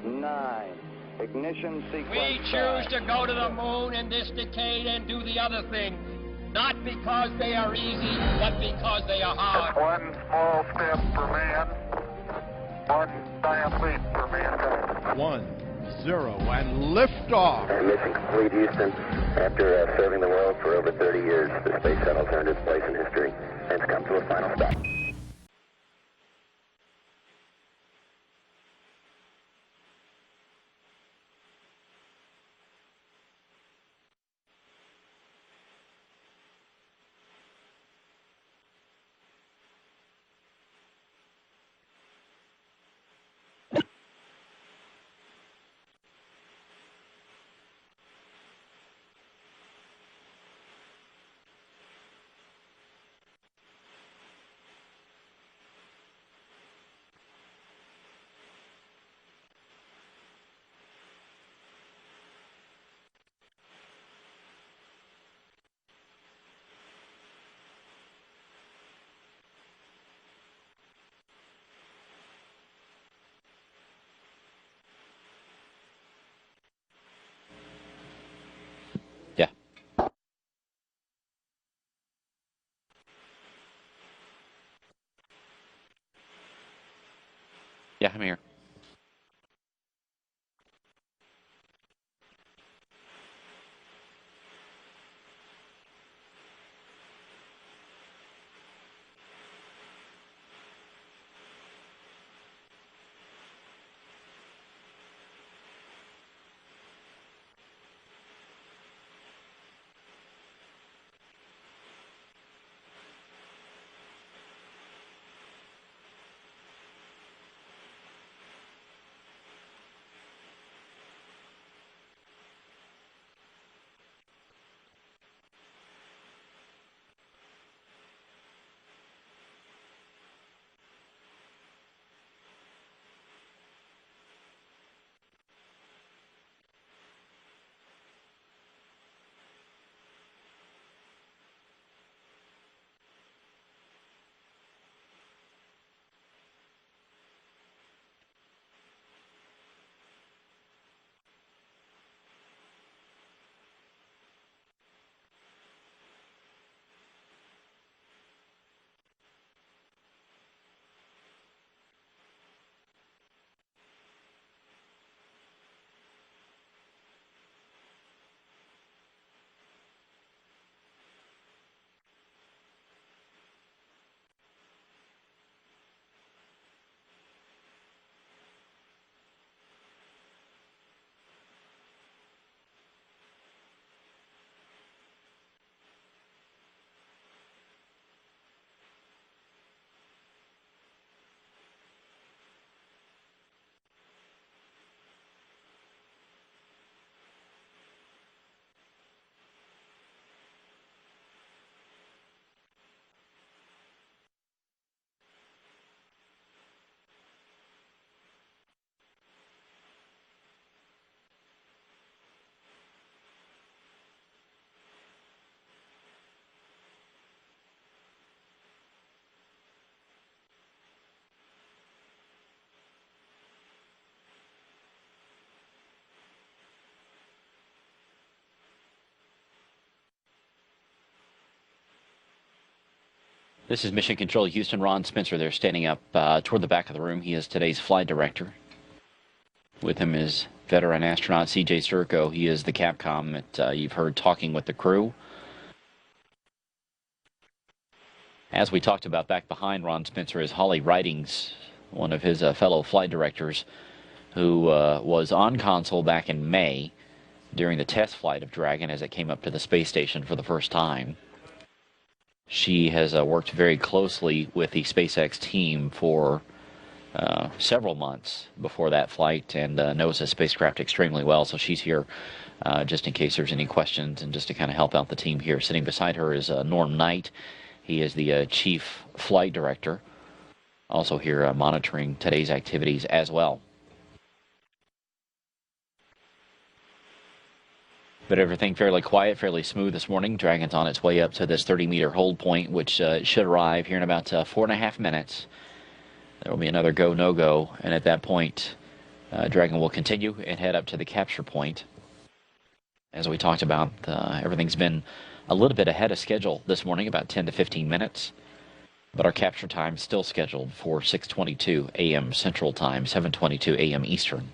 9. Ignition sequence. We choose to go to the moon in this decade and do the other things, not because they are easy, but because they are hard. One small step for man, one giant leap for mankind. 1, 0, and liftoff. Mission complete, Houston. After serving the world for over 30 years, the space shuttle's earned its place in history and it's come to a final stop. Yeah, I'm here. This is Mission Control Houston. Ron Spencer there standing up toward the back of the room. He is today's flight director. With him is veteran astronaut C.J. Sturko. He is the Capcom that you've heard talking with the crew. As we talked about back behind Ron Spencer is Holly Ridings, one of his fellow flight directors, who was on console back in May during the test flight of Dragon as it came up to the space station for the first time. She has worked very closely with the SpaceX team for several months before that flight and knows the spacecraft extremely well, so she's here just in case there's any questions and just to kind of help out the team here. Sitting beside her is Norm Knight. He is the chief flight director, also here monitoring today's activities as well. But everything fairly quiet, fairly smooth this morning. Dragon's on its way up to this 30-meter hold point, which should arrive here in about 4.5 minutes. There will be another go, no-go, and at that point, Dragon will continue and head up to the capture point. As we talked about, everything's been a little bit ahead of schedule this morning, about 10 to 15 minutes. But our capture time is still scheduled for 6:22 a.m. Central Time, 7:22 a.m. Eastern.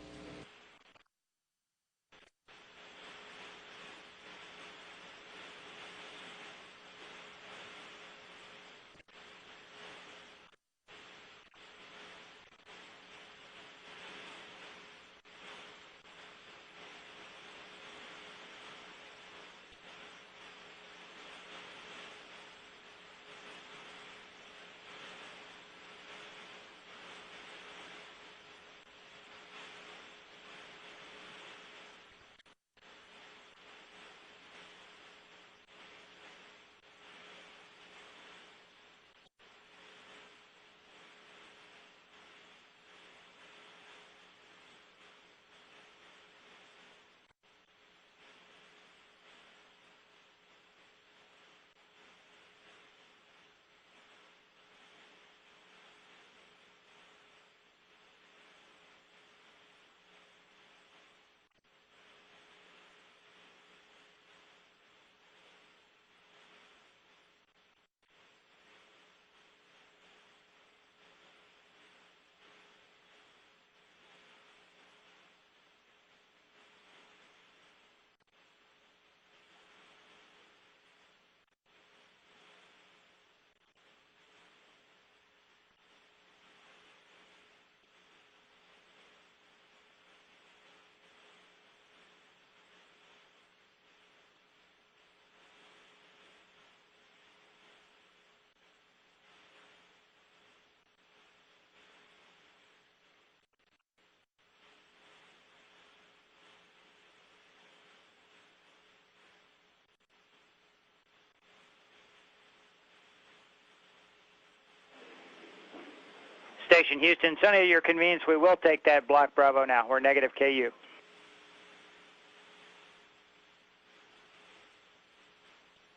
Station Houston, Sonny, at your convenience, we will take that block Bravo now. We're negative KU.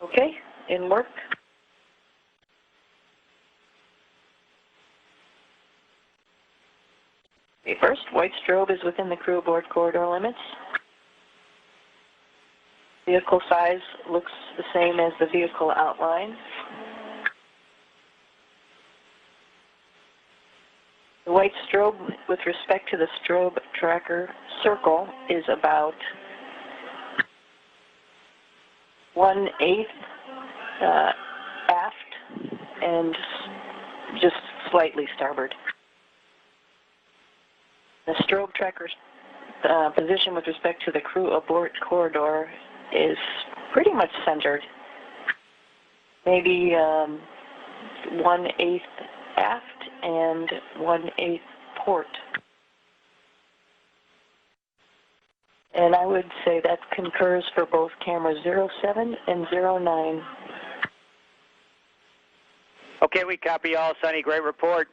Okay, in work. Okay, first, white strobe is within the crew aboard corridor limits. Vehicle size looks the same as the vehicle outline. The white strobe, with respect to the strobe tracker circle, is about 1/8 aft and just slightly starboard. The strobe tracker's position with respect to the crew aboard corridor is pretty much centered. Maybe 1/8 aft and 1/8 port. And I would say that concurs for both cameras 07 and 09. Okay, we copy all, Sonny. Great report.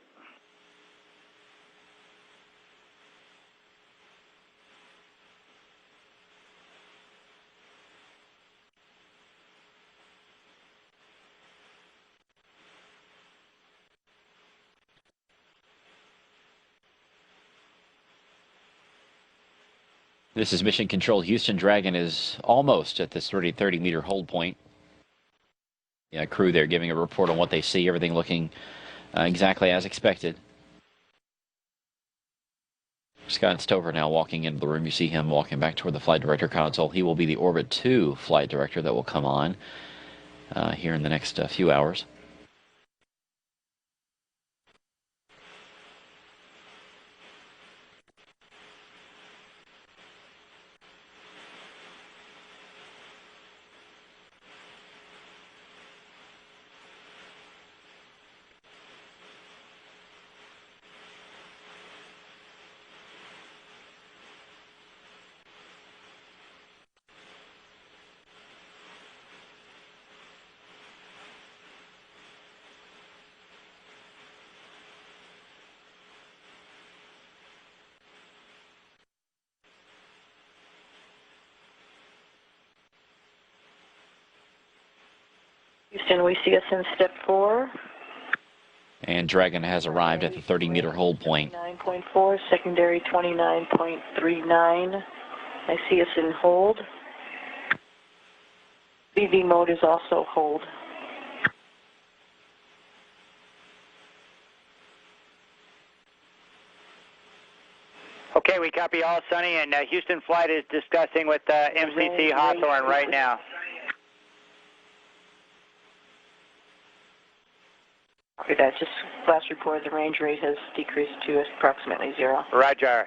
This is Mission Control. Houston. Dragon is almost at this 30 meter hold point. Yeah, crew there giving a report on what they see. Everything looking exactly as expected. Scott Stover now walking into the room. You see him walking back toward the flight director console. He will be the Orbit 2 flight director that will come on here in the next few hours. Houston, we see us in step 4. And Dragon has arrived at the 30-meter hold point. 9.4, secondary 29.39. I see us in hold. VV mode is also hold. Okay, we copy all, Sonny, and Houston flight is discussing with MCC Hawthorne right now. Okay, that's just last report. The range rate has decreased to approximately 0. Roger.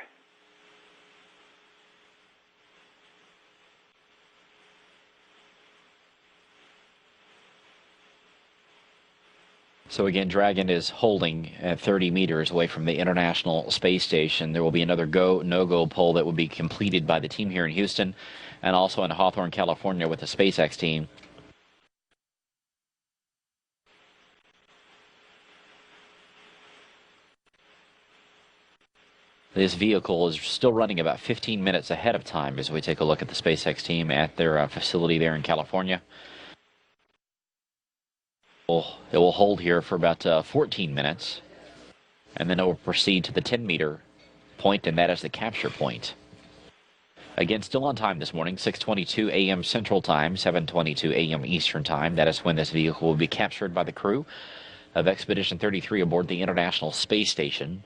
So again, Dragon is holding at 30 meters away from the International Space Station. There will be another go, no-go poll that will be completed by the team here in Houston and also in Hawthorne, California with the SpaceX team. This vehicle is still running about 15 minutes ahead of time as we take a look at the SpaceX team at their facility there in California. It will hold here for about 14 minutes, and then it will proceed to the 10-meter point, and that is the capture point. Again, still on time this morning, 6:22 a.m. Central Time, 7:22 a.m. Eastern Time. That is when this vehicle will be captured by the crew of Expedition 33 aboard the International Space Station.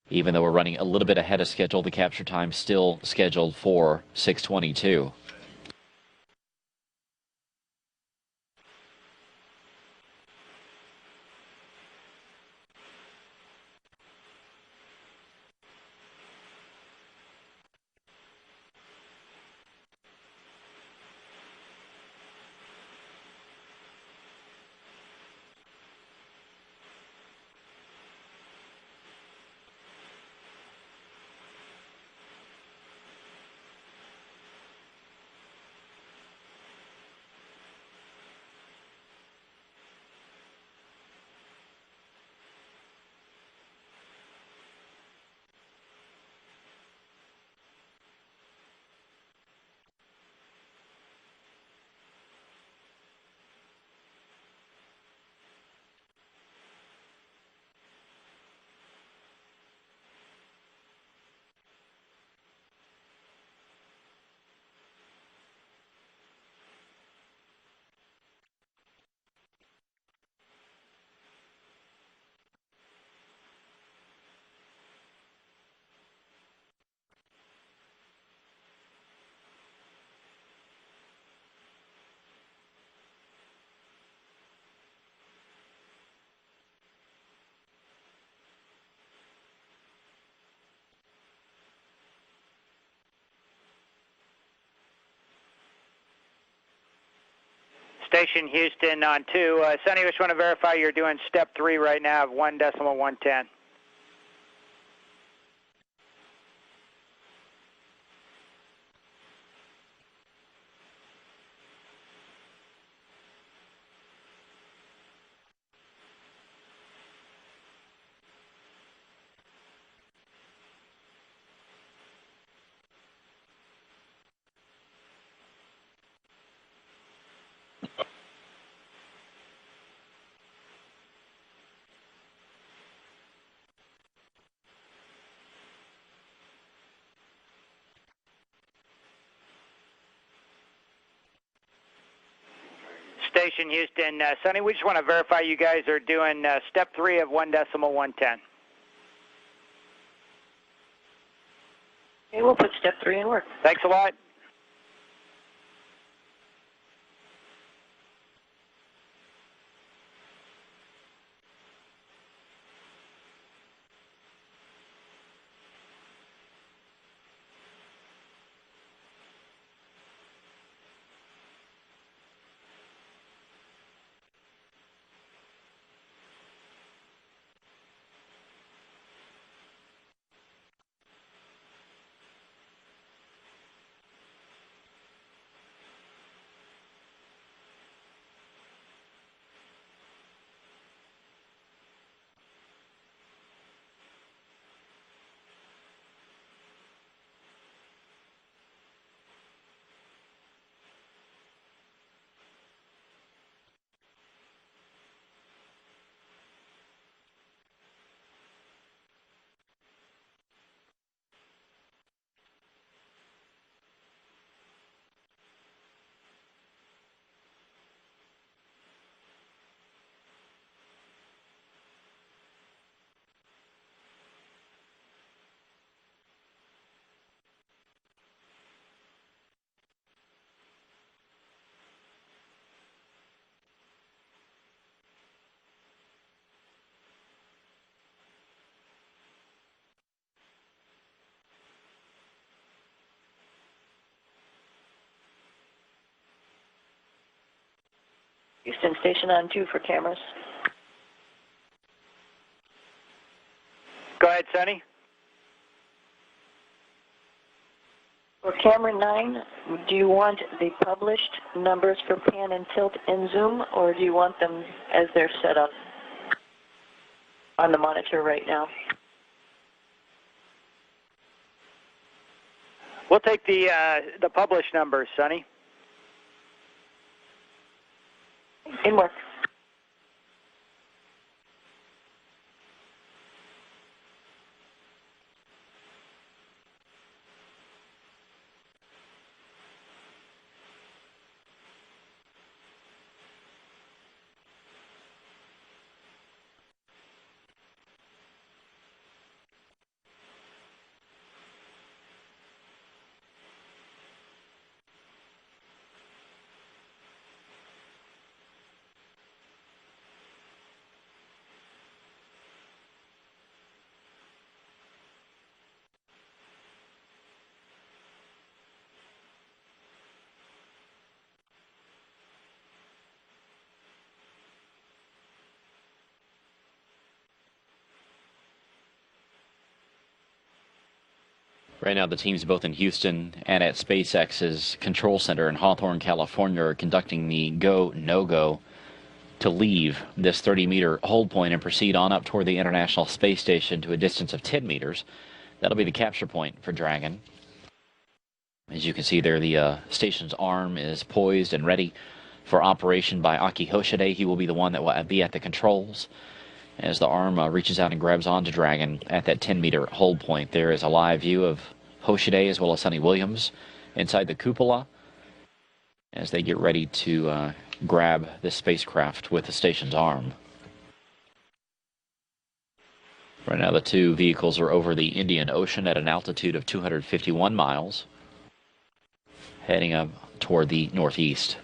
Even though we're running a little bit ahead of schedule, the capture time still scheduled for 6:22. Station Houston on 2. Sonny, just want to verify you're doing step 3 right now of 1.110. Station Houston, Sonny, we just want to verify you guys are doing step 3 of 1.110. Okay, we'll put step 3 in work. Thanks a lot. Houston, station on 2 for cameras. Go ahead, Sonny. For camera 9, do you want the published numbers for pan and tilt in Zoom, or do you want them as they're set up on the monitor right now? We'll take the published numbers, Sonny. In work. Right now, the teams both in Houston and at SpaceX's control center in Hawthorne, California, are conducting the go, no-go to leave this 30-meter hold point and proceed on up toward the International Space Station to a distance of 10 meters. That'll be the capture point for Dragon. As you can see there, the station's arm is poised and ready for operation by Aki Hoshide. He will be the one that will be at the controls. As the arm reaches out and grabs onto Dragon at that 10-meter hold point, there is a live view of Hoshide as well as Sonny Williams inside the cupola as they get ready to grab this spacecraft with the station's arm. Right now, the two vehicles are over the Indian Ocean at an altitude of 251 miles, heading up toward the northeast.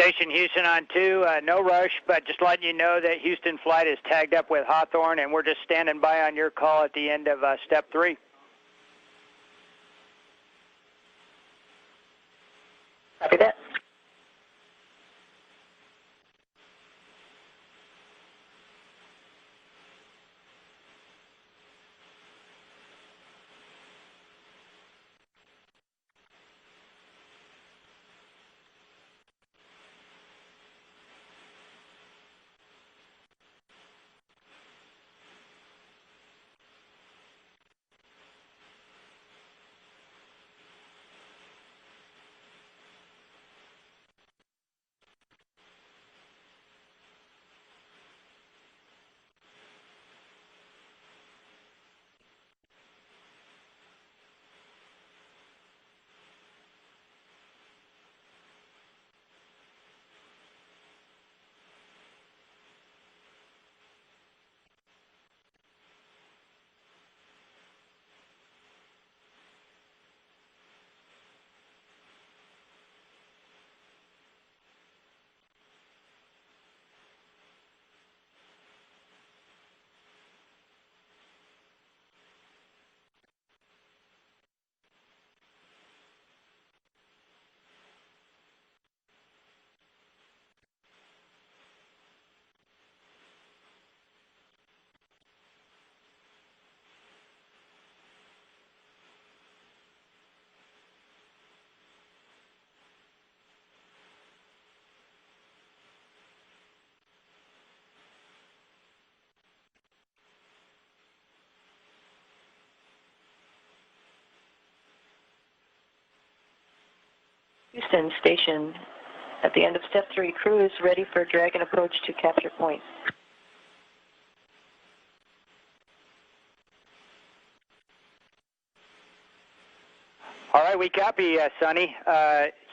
Station Houston on 2, no rush, but just letting you know that Houston flight is tagged up with Hawthorne, and we're just standing by on your call at the end of step 3. Copy that. Houston Station, at the end of step 3, crew is ready for Dragon approach to capture point. All right, we copy, Sonny.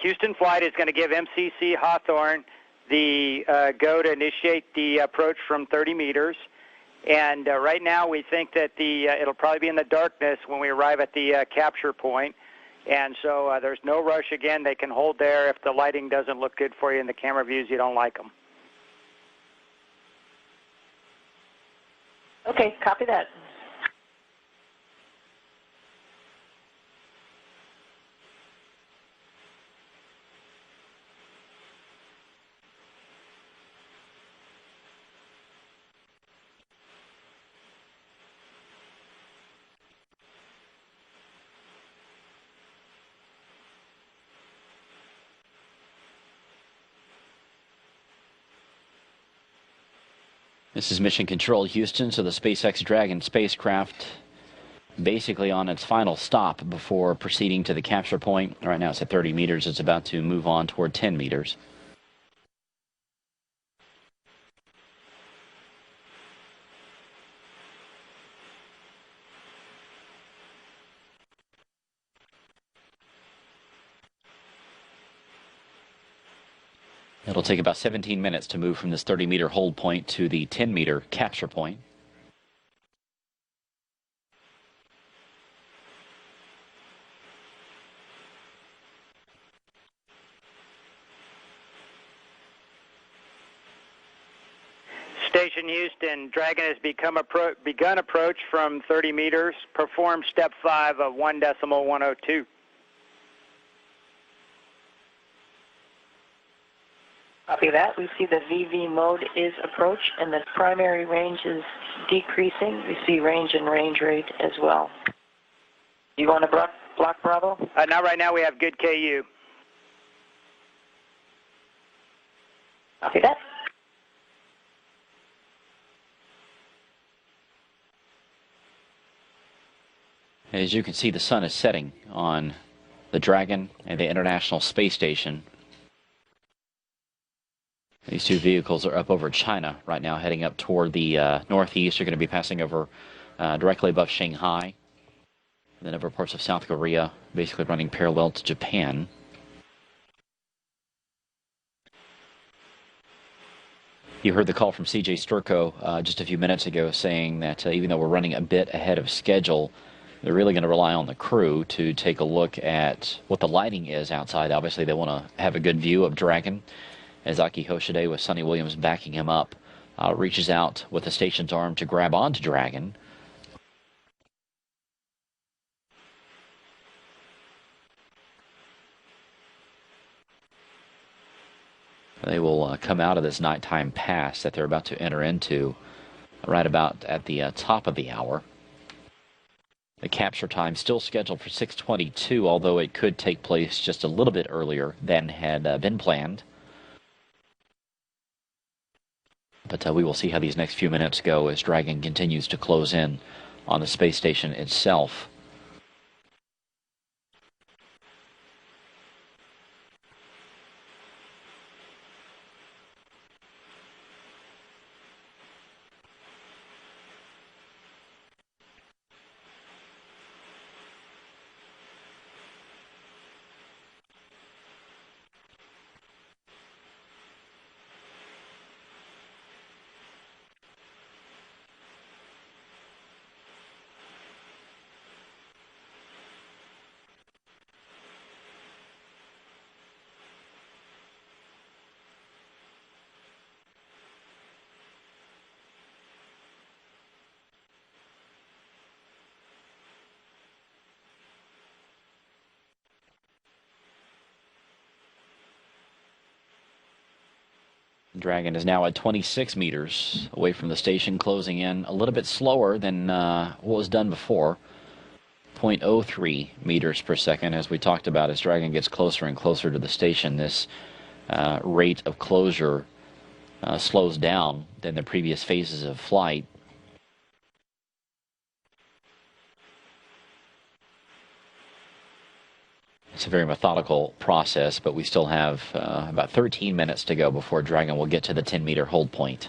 Houston flight is going to give MCC Hawthorne the go to initiate the approach from 30 meters. And right now we think that it'll probably be in the darkness when we arrive at the capture point. And so there's no rush again. They can hold there. If the lighting doesn't look good for you in the camera views, you don't like them. Okay, copy that. This is Mission Control Houston, so the SpaceX Dragon spacecraft basically on its final stop before proceeding to the capture point. Right now it's at 30 meters. It's about to move on toward 10 meters. It'll take about 17 minutes to move from this 30-meter hold point to the 10-meter capture point. Station Houston, Dragon has begun approach from 30 meters. Perform step 5 of 1.102. Copy that. We see the VV mode is approach, and the primary range is decreasing. We see range and range rate as well. Do you want to block Bravo? Not right now. We have good KU. Copy that. As you can see, the sun is setting on the Dragon and the International Space Station. These two vehicles are up over China right now, heading up toward the northeast. They're going to be passing over directly above Shanghai, and then over parts of South Korea, basically running parallel to Japan. You heard the call from CJ Sturko just a few minutes ago saying that even though we're running a bit ahead of schedule, they're really going to rely on the crew to take a look at what the lighting is outside. Obviously, they want to have a good view of Dragon as Aki Hoshide, with Sonny Williams backing him up, reaches out with the station's arm to grab onto Dragon. They will come out of this nighttime pass that they're about to enter into right about at the top of the hour. The capture time still scheduled for 6:22, although it could take place just a little bit earlier than had been planned. But we will see how these next few minutes go as Dragon continues to close in on the space station itself. Dragon is now at 26 meters away from the station, closing in a little bit slower than what was done before. 0.03 meters per second, as we talked about. As Dragon gets closer and closer to the station, this rate of closure slows down than the previous phases of flight. It's a very methodical process, but we still have about 13 minutes to go before Dragon will get to the 10-meter hold point.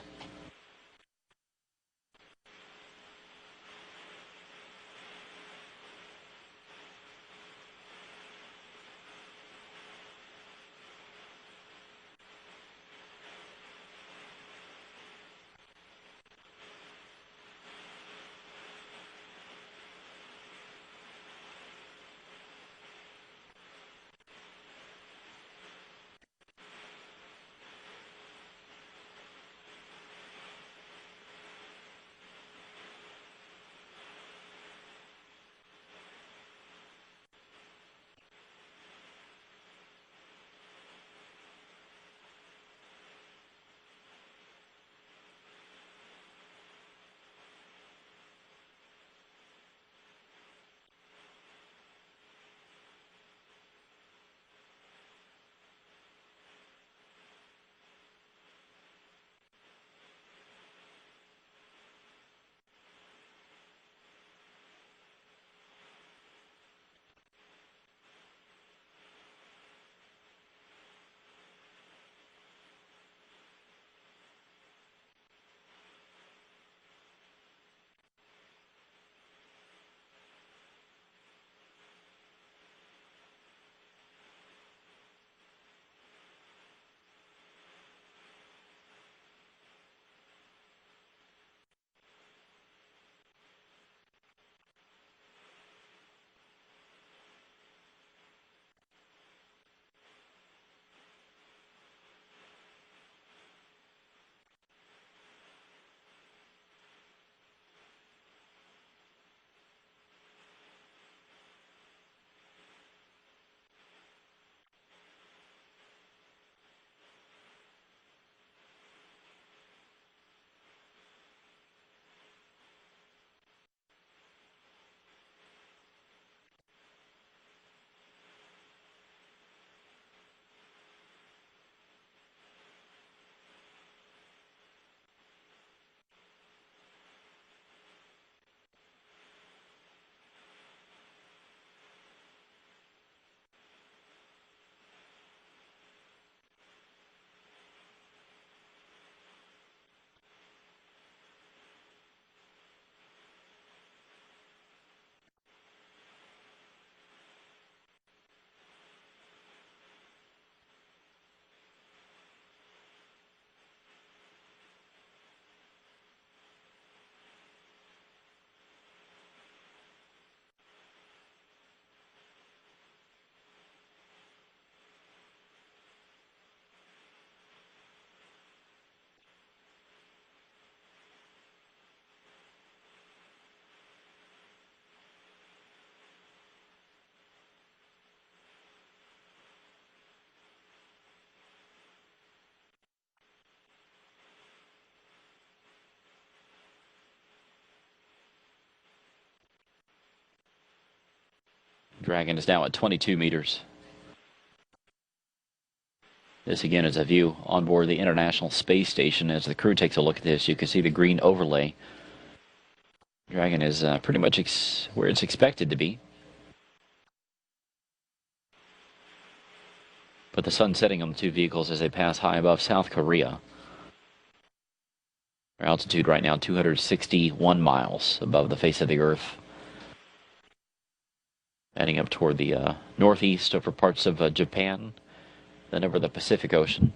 Dragon is now at 22 meters. This again is a view on board the International Space Station. As the crew takes a look at this, you can see the green overlay. Dragon is pretty much where it's expected to be. But the sun setting on the two vehicles as they pass high above South Korea. Our altitude right now 261 miles above the face of the Earth. Heading up toward the northeast over parts of Japan, then over the Pacific Ocean.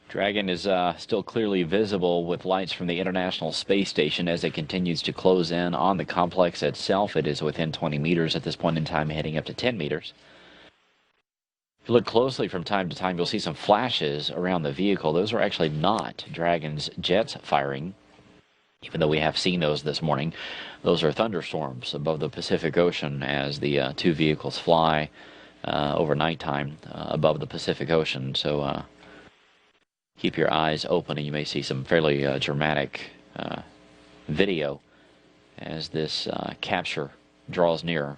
Dragon is still clearly visible with lights from the International Space Station as it continues to close in on the complex itself. It is within 20 meters at this point in time, heading up to 10 meters. If you look closely from time to time, you'll see some flashes around the vehicle. Those are actually not Dragon's jets firing, even though we have seen those this morning. Those are thunderstorms above the Pacific Ocean as the two vehicles fly over nighttime above the Pacific Ocean. So keep your eyes open, and you may see some fairly dramatic video as this capture draws nearer.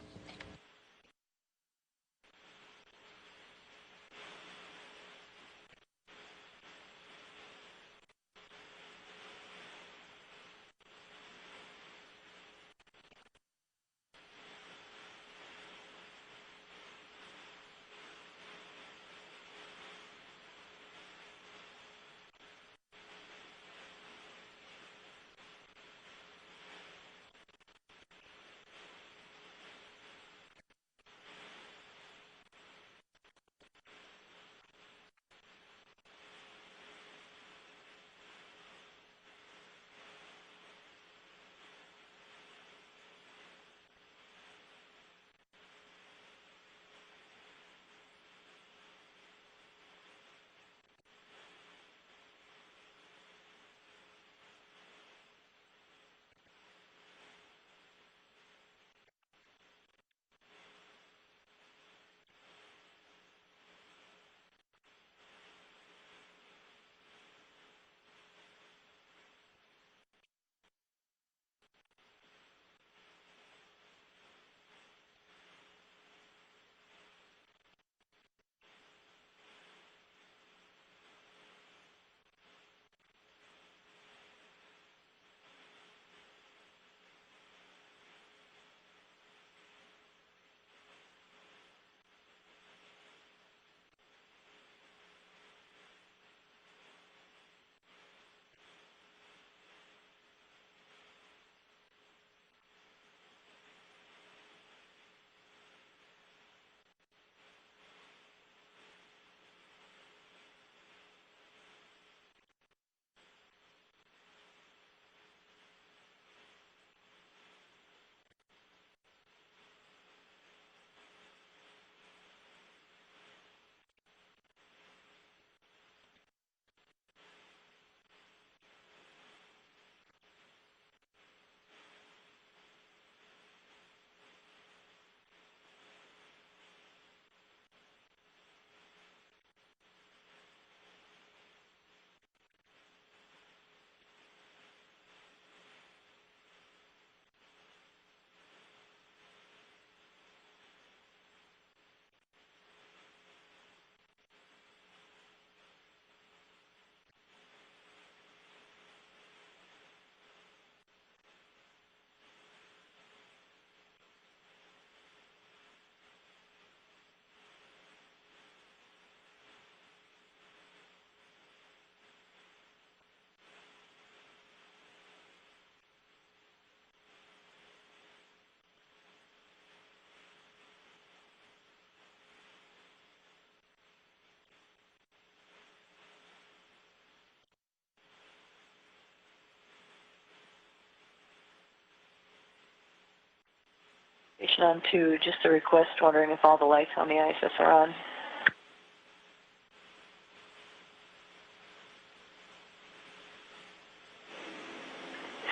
attention onto just a request wondering if all the lights on the ISS are on.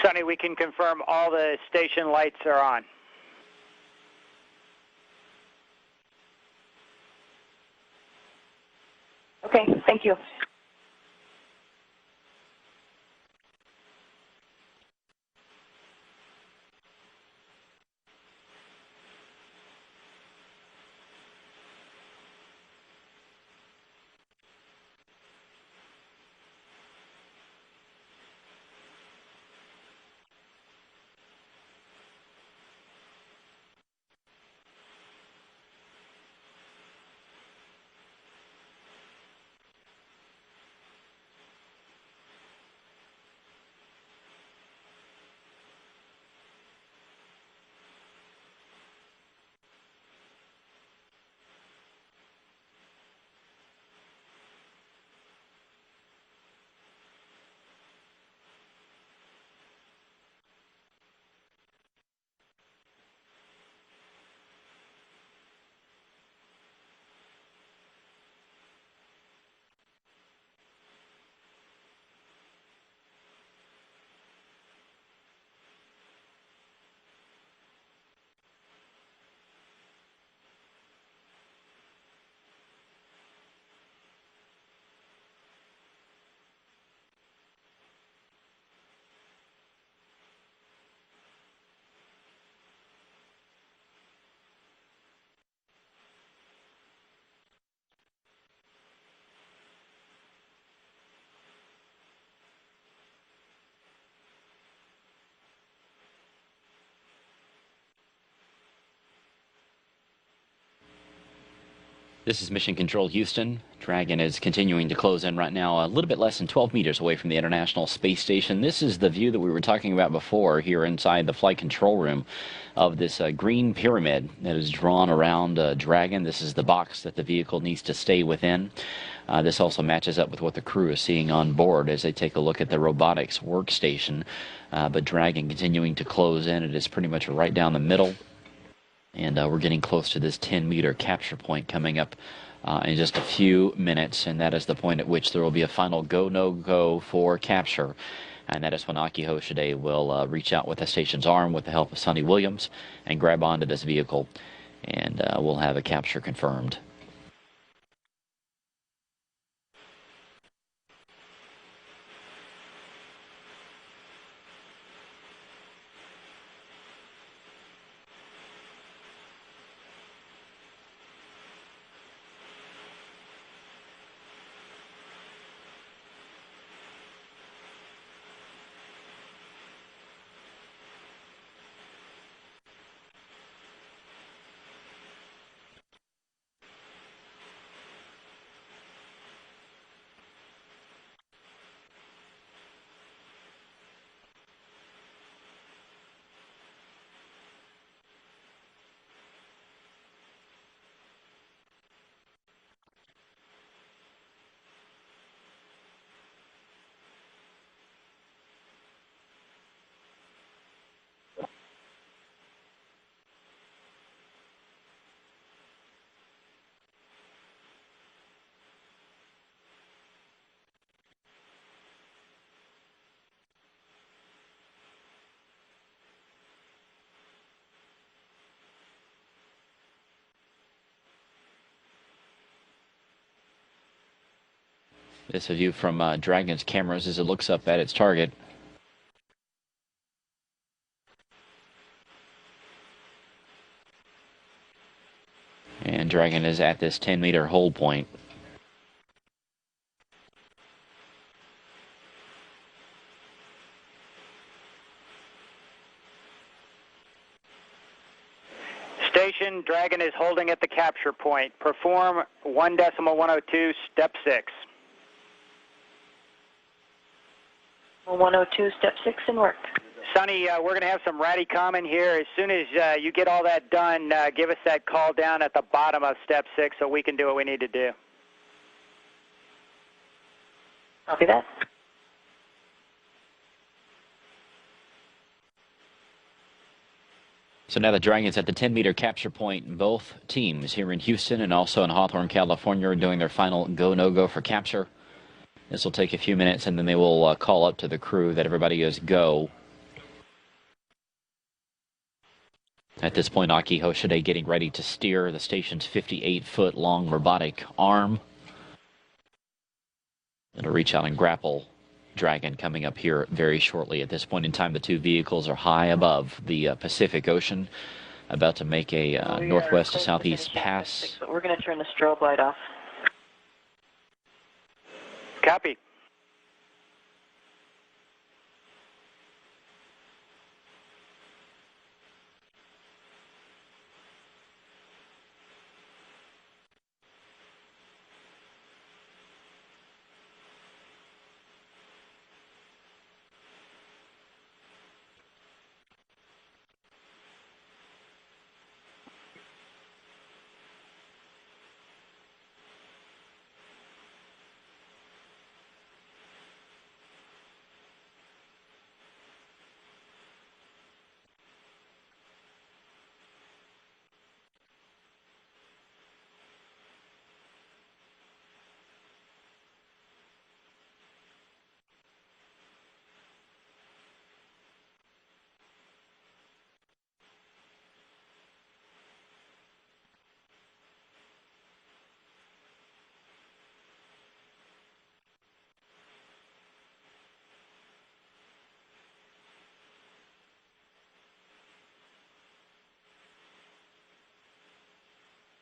Sonny, we can confirm all the station lights are on. Okay, thank you. This is Mission Control Houston. Dragon is continuing to close in right now, a little bit less than 12 meters away from the International Space Station. This is the view that we were talking about before here inside the flight control room of this green pyramid that is drawn around Dragon. This is the box that the vehicle needs to stay within. This also matches up with what the crew is seeing on board as they take a look at the robotics workstation. But Dragon continuing to close in. It is pretty much right down the middle. And we're getting close to this 10-meter capture point coming up in just a few minutes, and that is the point at which there will be a final go, no-go for capture. And that is when Aki Hoshide will reach out with the station's arm with the help of Sonny Williams and grab onto this vehicle, and we'll have a capture confirmed. This is a view from Dragon's cameras as it looks up at its target. And Dragon is at this 10-meter hold point. Station, Dragon is holding at the capture point. Perform 1.102, step 6. 102, step 6 in work. Sonny, we're going to have some Radicom in here. As soon as you get all that done, give us that call down at the bottom of step 6 so we can do what we need to do. Copy that. So now the Dragon's at the 10-meter capture point. Both teams here in Houston and also in Hawthorne, California are doing their final go, no-go for capture. This will take a few minutes, and then they will call up to the crew that everybody is go. At this point, Aki Hoshide getting ready to steer the station's 58-foot long robotic arm. It'll reach out and grapple Dragon coming up here very shortly. At this point in time, the two vehicles are high above the Pacific Ocean, about to make a northwest to southeast pass. We're going to turn the strobe light off. Copy.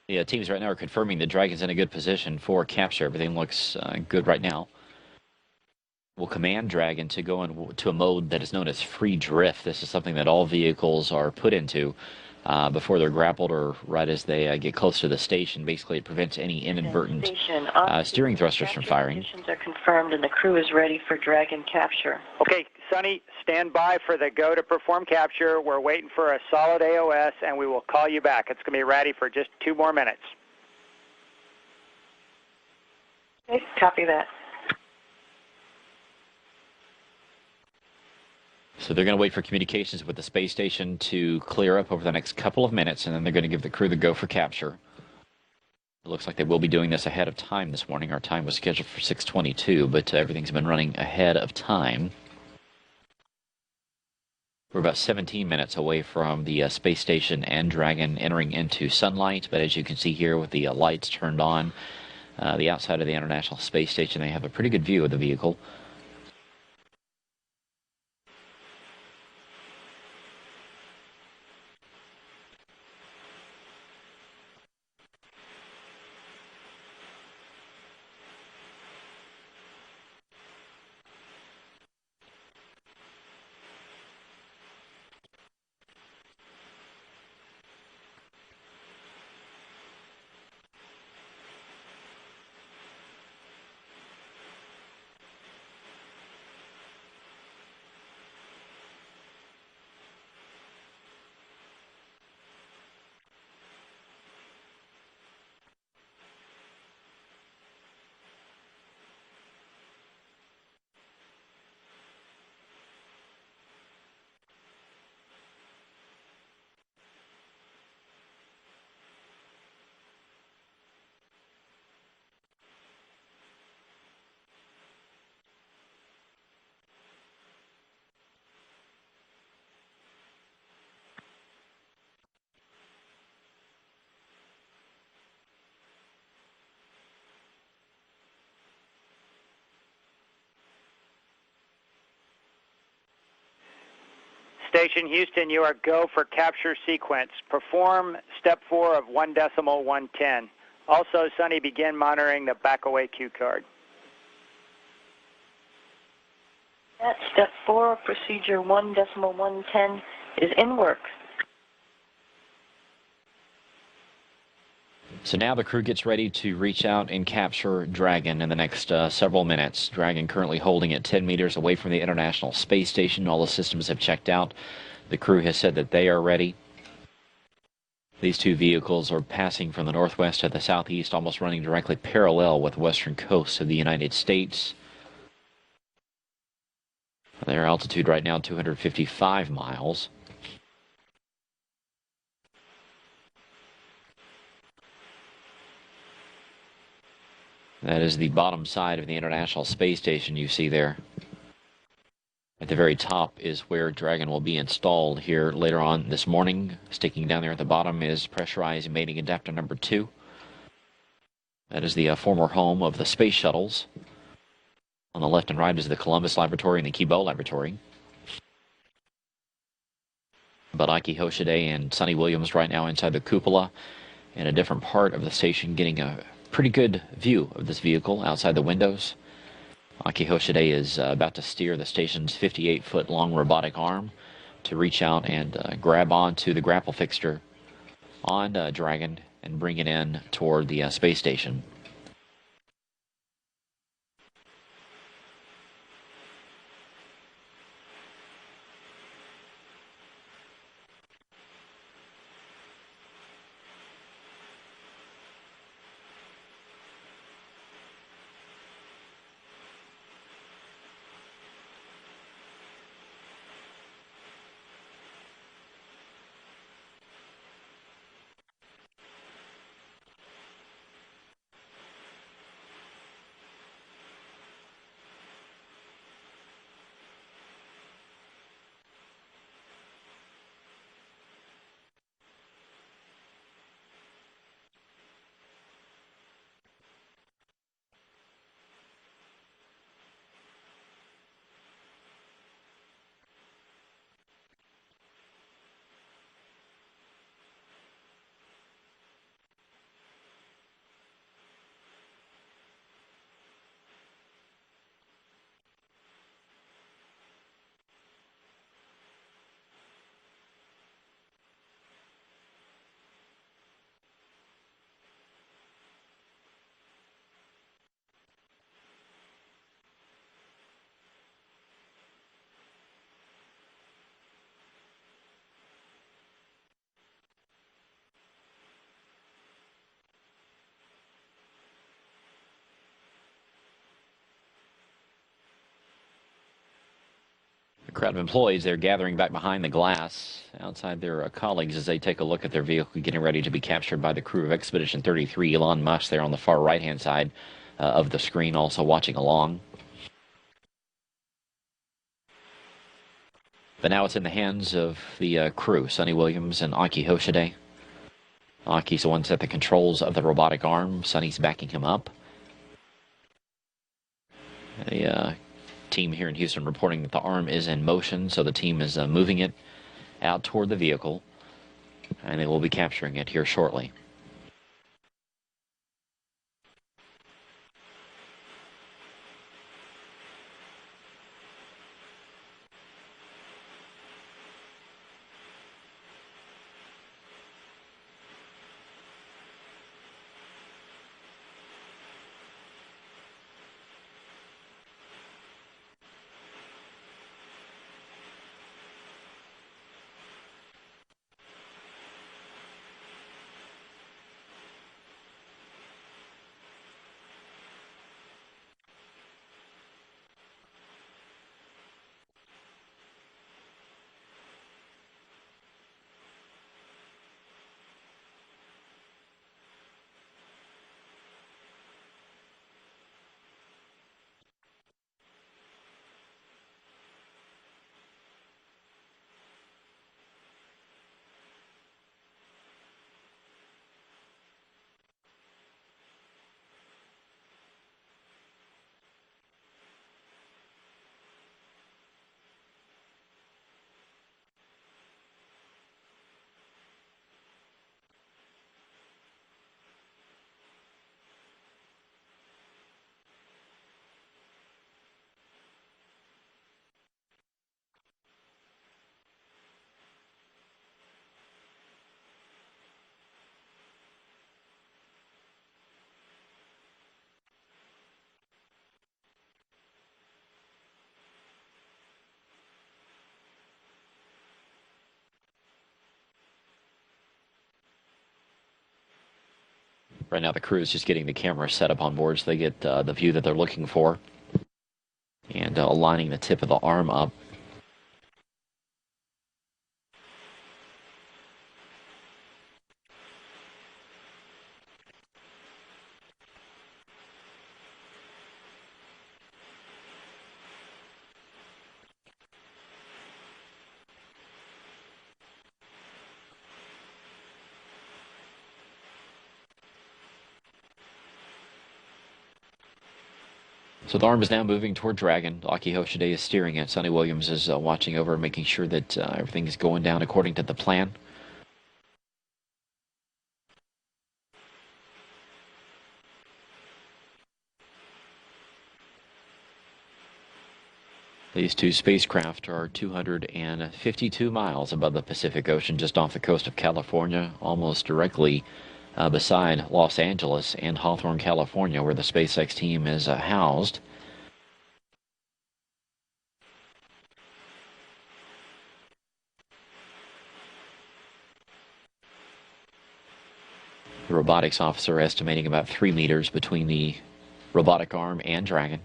The teams right now are confirming the Dragon's in a good position for capture. Everything looks good right now. We'll command Dragon to go into a mode that is known as free drift. This is something that all vehicles are put into before they're grappled or right as they get close to the station. Basically, it prevents any inadvertent steering thrusters from firing. Conditions are confirmed and the crew is ready for Dragon capture. Okay, Sonny, stand by for the go to perform capture. We're waiting for a solid AOS, and we will call you back. It's going to be ready for just 2 more minutes. Okay, copy that. So they're going to wait for communications with the space station to clear up over the next couple of minutes, and then they're going to give the crew the go for capture. It looks like they will be doing this ahead of time this morning. Our time was scheduled for 6:22, but everything's been running ahead of time. We're about 17 minutes away from the space station and Dragon entering into sunlight, but as you can see here with the lights turned on, the outside of the International Space Station, they have a pretty good view of the vehicle. Station Houston, you are go for capture sequence. Perform step 4 of 1.110. Also, Sonny, begin monitoring the back-away cue card. That step 4 of procedure 1.110 is in work. So now the crew gets ready to reach out and capture Dragon in the next several minutes. Dragon currently holding at 10 meters away from the International Space Station. All the systems have checked out. The crew has said that they are ready. These two vehicles are passing from the northwest to the southeast, almost running directly parallel with the western coast of the United States. Their altitude right now, 255 miles. That is the bottom side of the International Space Station you see there. At the very top is where Dragon will be installed here later on this morning. Sticking down there at the bottom is pressurized mating adapter number 2. That is the former home of the space shuttles. On the left and right is the Columbus Laboratory and the Kibo Laboratory. But Aki Hoshide and Sonny Williams right now inside the cupola in a different part of the station, getting a pretty good view of this vehicle outside the windows. Aki Hoshide is about to steer the station's 58-foot long robotic arm to reach out and grab onto the grapple fixture on Dragon and bring it in toward the space station. A crowd of employees, they're gathering back behind the glass outside their colleagues as they take a look at their vehicle getting ready to be captured by the crew of Expedition 33. Elon Musk there on the far right-hand side of the screen, also watching along. But now it's in the hands of the crew, Sonny Williams and Aki Hoshide. Aki's the one set the controls of the robotic arm. Sonny's backing him up. The team here in Houston reporting that the arm is in motion, so the team is moving it out toward the vehicle, and they will be capturing it here shortly. Right now the crew is just getting the camera set up on board so they get the view that they're looking for, and aligning the tip of the arm up. So the arm is now moving toward Dragon. Aki Hoshide is steering it. Sonny Williams is watching over, making sure that everything is going down according to the plan. These two spacecraft are 252 miles above the Pacific Ocean, just off the coast of California, almost directly beside Los Angeles and Hawthorne, California, where the SpaceX team is housed. The robotics officer estimating about 3 meters between the robotic arm and Dragon.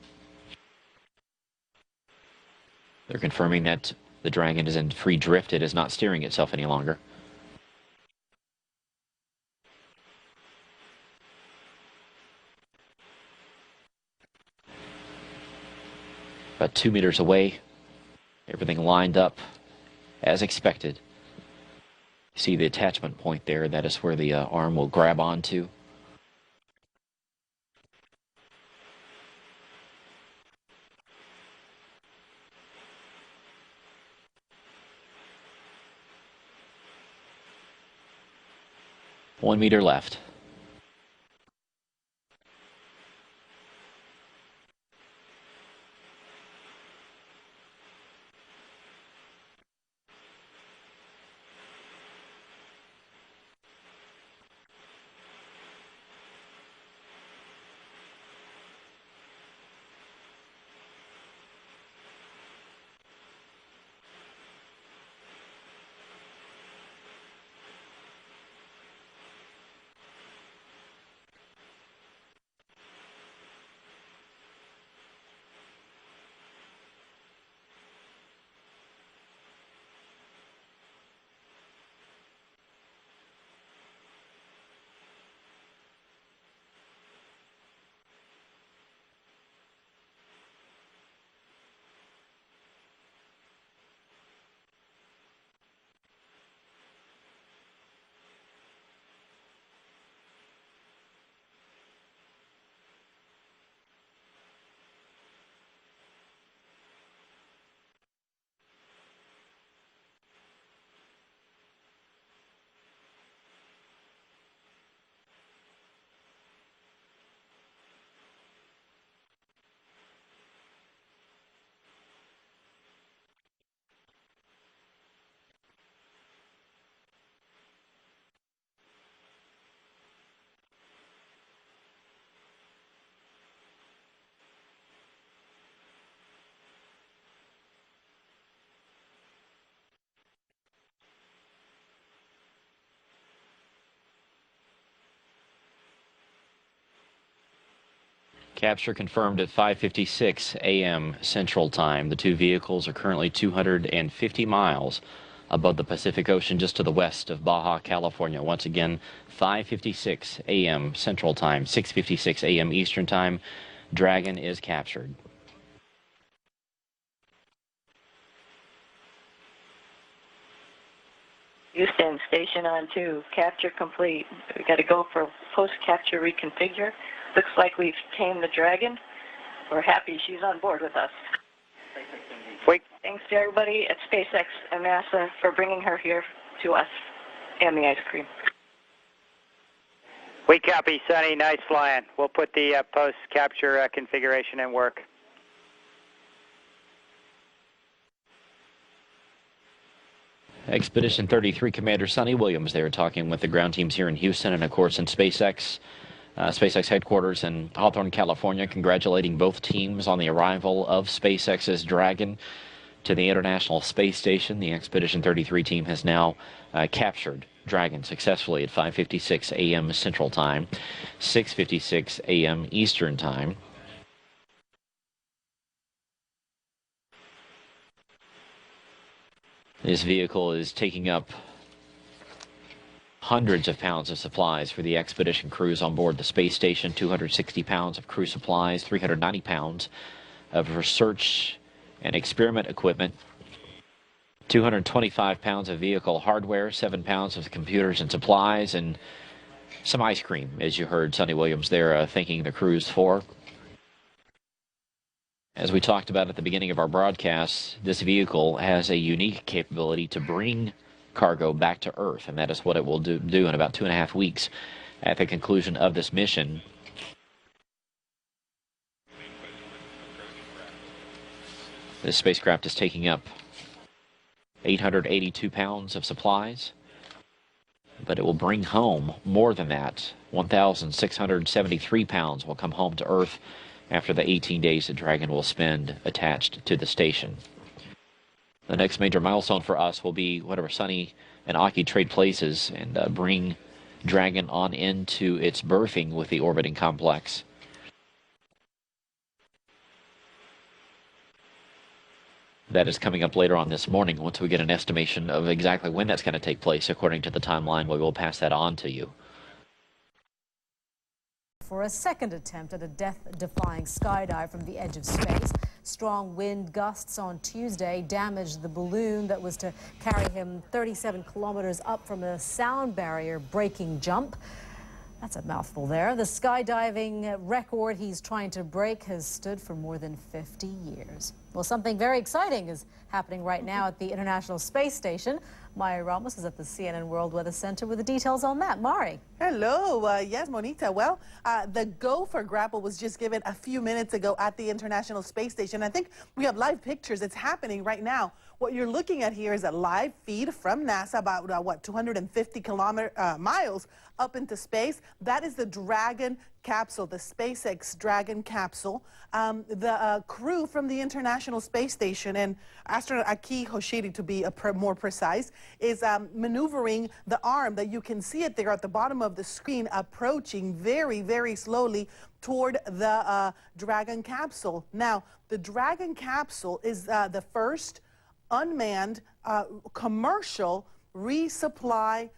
They're confirming that the Dragon is in free drift. It is not steering itself any longer. About 2 meters away. Everything lined up as expected. You see the attachment point there. That is where the arm will grab onto. One meter left. Capture confirmed at 5:56 a.m. Central Time. The two vehicles are currently 250 miles above the Pacific Ocean, just to the west of Baja, California. Once again, 5:56 a.m. Central Time, 6:56 a.m. Eastern Time. Dragon is captured. Houston, station on 2. Capture complete. We got to go for post-capture reconfigure. Looks like we've tamed the Dragon. We're happy she's on board with us. Thanks to everybody at SpaceX and NASA for bringing her here to us and the ice cream. We copy, Sonny. Nice flying. We'll put the post-capture configuration in work. Expedition 33 Commander Sonny Williams there talking with the ground teams here in Houston and, of course, in SpaceX headquarters in Hawthorne, California, congratulating both teams on the arrival of SpaceX's Dragon to the International Space Station. The Expedition 33 team has now captured Dragon successfully at 5:56 a.m. Central Time, 6:56 a.m. Eastern Time. This vehicle is taking up hundreds of pounds of supplies for the expedition crews on board the space station, 260 pounds of crew supplies, 390 pounds of research and experiment equipment, 225 pounds of vehicle hardware, 7 pounds of computers and supplies, and some ice cream, as you heard Sonny Williams there thanking the crews for. As we talked about at the beginning of our broadcast, this vehicle has a unique capability to bring cargo back to Earth, and that is what it will do in about 2.5 weeks at the conclusion of this mission. This spacecraft is taking up 882 pounds of supplies, but it will bring home more than that. 1,673 pounds will come home to Earth after the 18 days that Dragon will spend attached to the station. The next major milestone for us will be whatever Sunny and Aki trade places and bring Dragon on into its berthing with the orbiting complex. That is coming up later on this morning once we get an estimation of exactly when that's going to take place. According to the timeline, we will pass that on to you. For a second attempt at a death-defying skydive from the edge of space. Strong wind gusts on Tuesday damaged the balloon that was to carry him 37 kilometers up from a sound barrier breaking jump. That's a mouthful there. The skydiving record he's trying to break has stood for more than 50 years. Well, something very exciting is happening right now at the International Space Station. Mari Ramos is at the CNN World Weather Center with the details on that. Mari. Hello. Yes, Monita. Well, the go for grapple was just given a few minutes ago at the International Space Station. I think we have live pictures. It's happening right now. What you're looking at here is a live feed from NASA about, 250 miles up into space. That is the Dragon capsule, the SpaceX Dragon capsule. The crew from the International Space Station, and astronaut Aki Hoshiri, to be more precise, is maneuvering the arm that you can see it there at the bottom of the screen, approaching very, very slowly toward the Dragon capsule. Now, the Dragon capsule is the first unmanned commercial resupply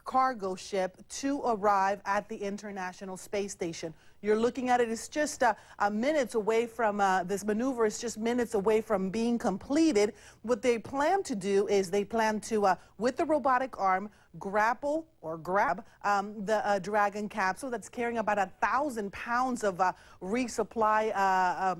cargo ship to arrive at the International Space Station. You're looking at it, it's just minutes away from, this maneuver is just minutes away from being completed. What they plan to do is they plan to, with the robotic arm, grapple or grab the Dragon capsule that's carrying about 1,000 pounds of resupply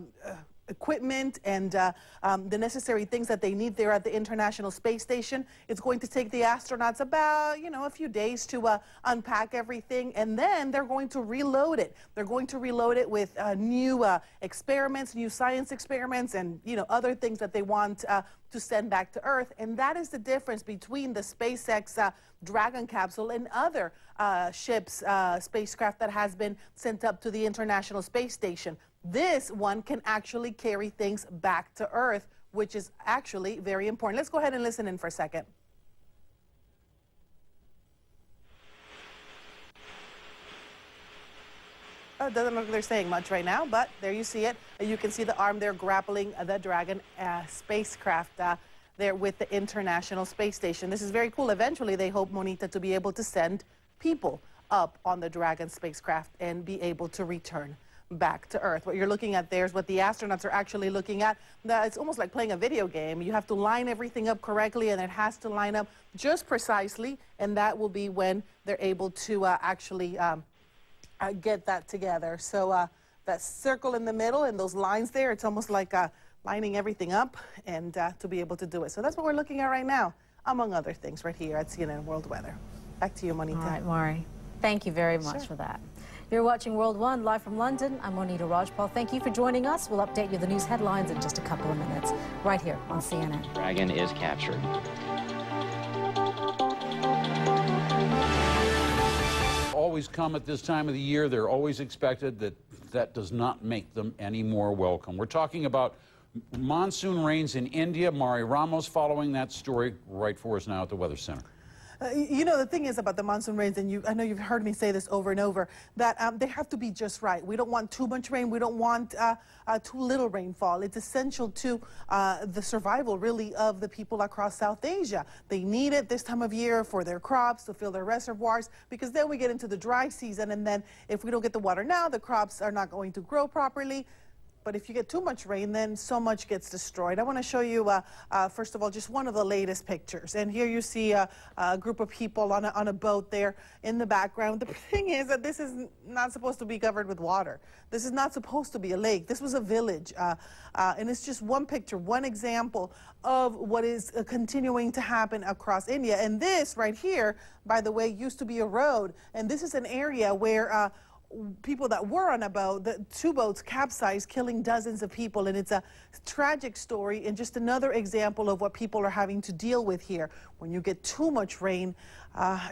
equipment and the necessary things that they need there at the International Space Station. It's going to take the astronauts about, a few days to unpack everything, and then they're going to reload it. They're going to reload it with new experiments, new science experiments, and, other things that they want to send back to Earth. And that is the difference between the SpaceX Dragon capsule and other ships, spacecraft that has been sent up to the International Space Station. This one can actually carry things back to Earth, which is actually very important. Let's go ahead and listen in for a second. Oh, it doesn't look like they're saying much right now, but there you see it. You can see the arm there grappling the Dragon spacecraft there with the International Space Station. This is very cool. Eventually, they hope, Monita, to be able to send people up on the Dragon spacecraft and be able to return back to Earth. What you're looking at there is what the astronauts are actually looking at. It's almost like playing a video game. You have to line everything up correctly, and it has to line up just precisely, and that will be when they're able to actually get that together. So that circle in the middle and those lines there, it's almost like lining everything up and to be able to do it. So that's what we're looking at right now, among other things, right here at CNN World Weather. Back to you, Monita. All right, Mari. Thank you very much for that. You're watching World One live from London. I'm Monita Rajpal. Thank you for joining us. We'll update you the news headlines in just a couple of minutes, right here on CNN. Dragon is captured. Always come at this time of the year. They're always expected. That does not make them any more welcome. We're talking about monsoon rains in India. Mari Ramos following that story right for us now at the Weather Center. The thing is about the monsoon rains, and I know you've heard me say this over and over, that they have to be just right. We don't want too much rain. We don't want too little rainfall. It's essential to the survival, really, of the people across South Asia. They need it this time of year for their crops, to fill their reservoirs, because then we get into the dry season, and then if we don't get the water now, the crops are not going to grow properly. But if you get too much rain, then so much gets destroyed. I want to show you, first of all, just one of the latest pictures. And here you see a group of people on a boat there in the background. The thing is that this is not supposed to be covered with water. This is not supposed to be a lake. This was a village. And it's just one picture, one example of what is continuing to happen across India. And this right here, by the way, used to be a road. And this is an area where people that were on a boat, the two boats capsized, killing dozens of people. And it's a tragic story and just another example of what people are having to deal with here. When you get too much rain,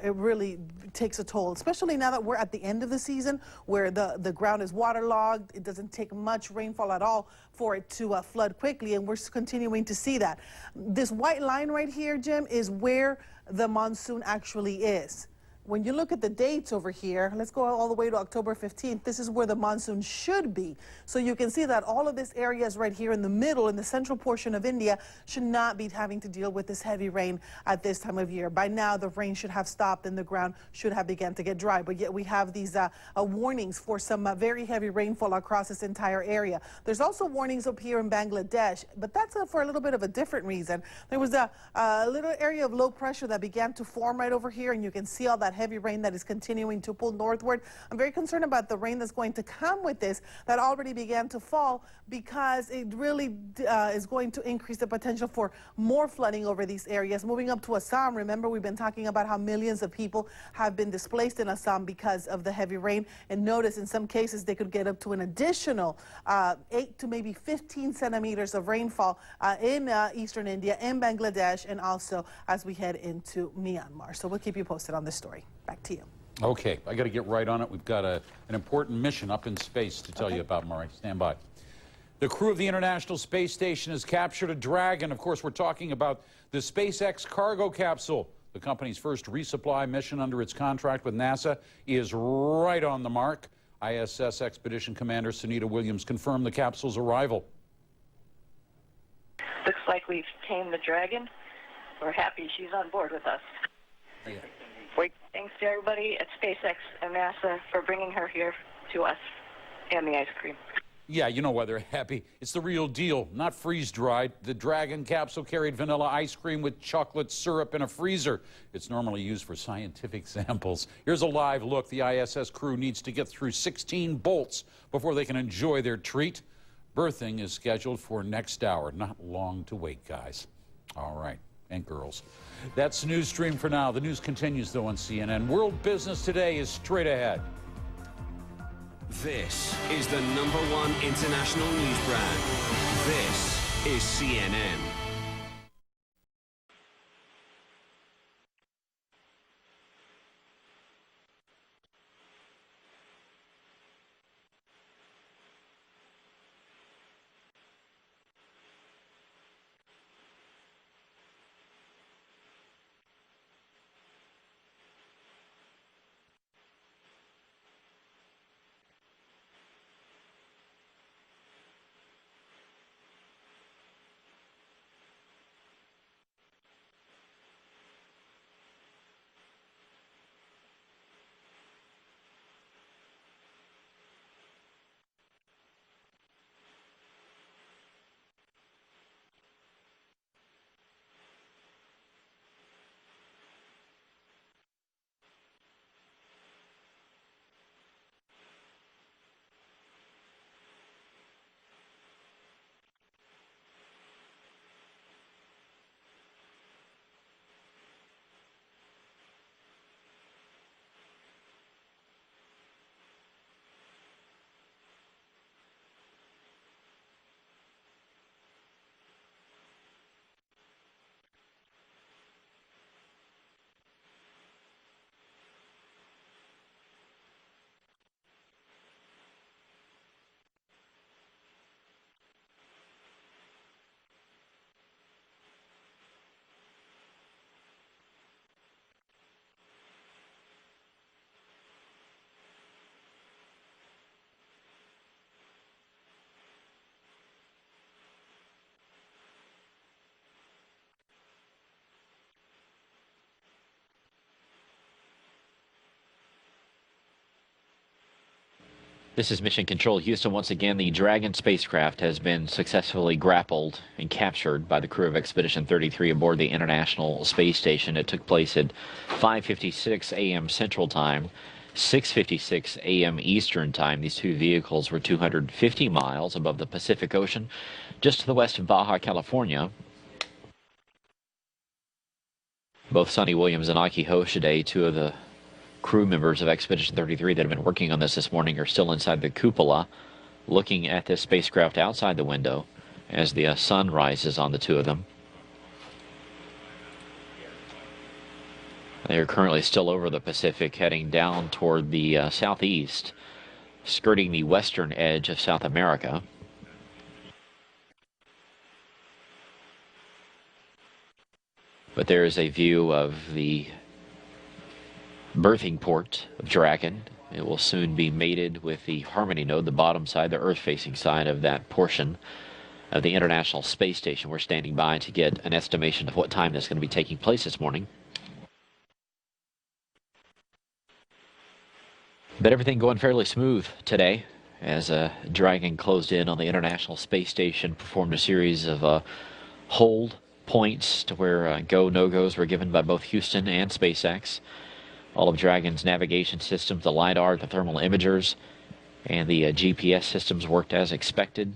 it really takes a toll, especially now that we're at the end of the season where the ground is waterlogged. It doesn't take much rainfall at all for it to flood quickly, and we're continuing to see that. This white line right here, Jim, is where the monsoon actually is. When you look at the dates over here, let's go all the way to October 15th. This is where the monsoon should be. So you can see that all of this area is right here in the middle, in the central portion of India, should not be having to deal with this heavy rain at this time of year. By now, the rain should have stopped and the ground should have begun to get dry. But yet we have these warnings for some very heavy rainfall across this entire area. There's also warnings up here in Bangladesh, but that's for a little bit of a different reason. There was a little area of low pressure that began to form right over here, and you can see all that heavy rain that is continuing to pull northward. I'm very concerned about the rain that's going to come with this that already began to fall, because it really is going to increase the potential for more flooding over these areas. Moving up to Assam, remember we've been talking about how millions of people have been displaced in Assam because of the heavy rain, and notice in some cases they could get up to an additional 8 to maybe 15 centimeters of rainfall in eastern India, in Bangladesh, and also as we head into Myanmar. So we'll keep you posted on this story. Back to you. Okay, I got to get right on it. We've got an important mission up in space to tell you about, Murray. Stand by. The crew of the International Space Station has captured a Dragon. Of course, we're talking about the SpaceX cargo capsule. The company's first resupply mission under its contract with NASA is right on the mark. ISS Expedition Commander Sunita Williams confirmed the capsule's arrival. Looks like we've tamed the Dragon. We're happy she's on board with us. Yeah. Thanks to everybody at SpaceX and NASA for bringing her here to us, and the ice cream. Yeah, you know why they're happy. It's the real deal, not freeze-dried. The Dragon capsule carried vanilla ice cream with chocolate syrup in a freezer. It's normally used for scientific samples. Here's a live look. The ISS crew needs to get through 16 bolts before they can enjoy their treat. Berthing is scheduled for next hour. Not long to wait, guys. All right. And girls. That's the news stream for now. The news continues, though, on CNN. World Business Today is straight ahead. This is the #1 international news brand. This is CNN. This is Mission Control Houston. Once again, the Dragon spacecraft has been successfully grappled and captured by the crew of Expedition 33 aboard the International Space Station. It took place at 5:56 a.m. Central Time, 6:56 a.m. Eastern Time. These two vehicles were 250 miles above the Pacific Ocean, just to the west of Baja California. Both Sonny Williams and Aki Hoshide, two of the crew members of Expedition 33 that have been working on this morning, are still inside the cupola looking at this spacecraft outside the window as the sun rises on the two of them. They are currently still over the Pacific, heading down toward the southeast, skirting the western edge of South America. But there is a view of the berthing port of Dragon. It will soon be mated with the Harmony node, the bottom side, the Earth-facing side of that portion of the International Space Station. We're standing by to get an estimation of what time that's going to be taking place this morning. But everything going fairly smooth today as Dragon closed in on the International Space Station, performed a series of hold points to where go, no-goes were given by both Houston and SpaceX. All of Dragon's navigation systems, the LiDAR, the thermal imagers, and the GPS systems worked as expected.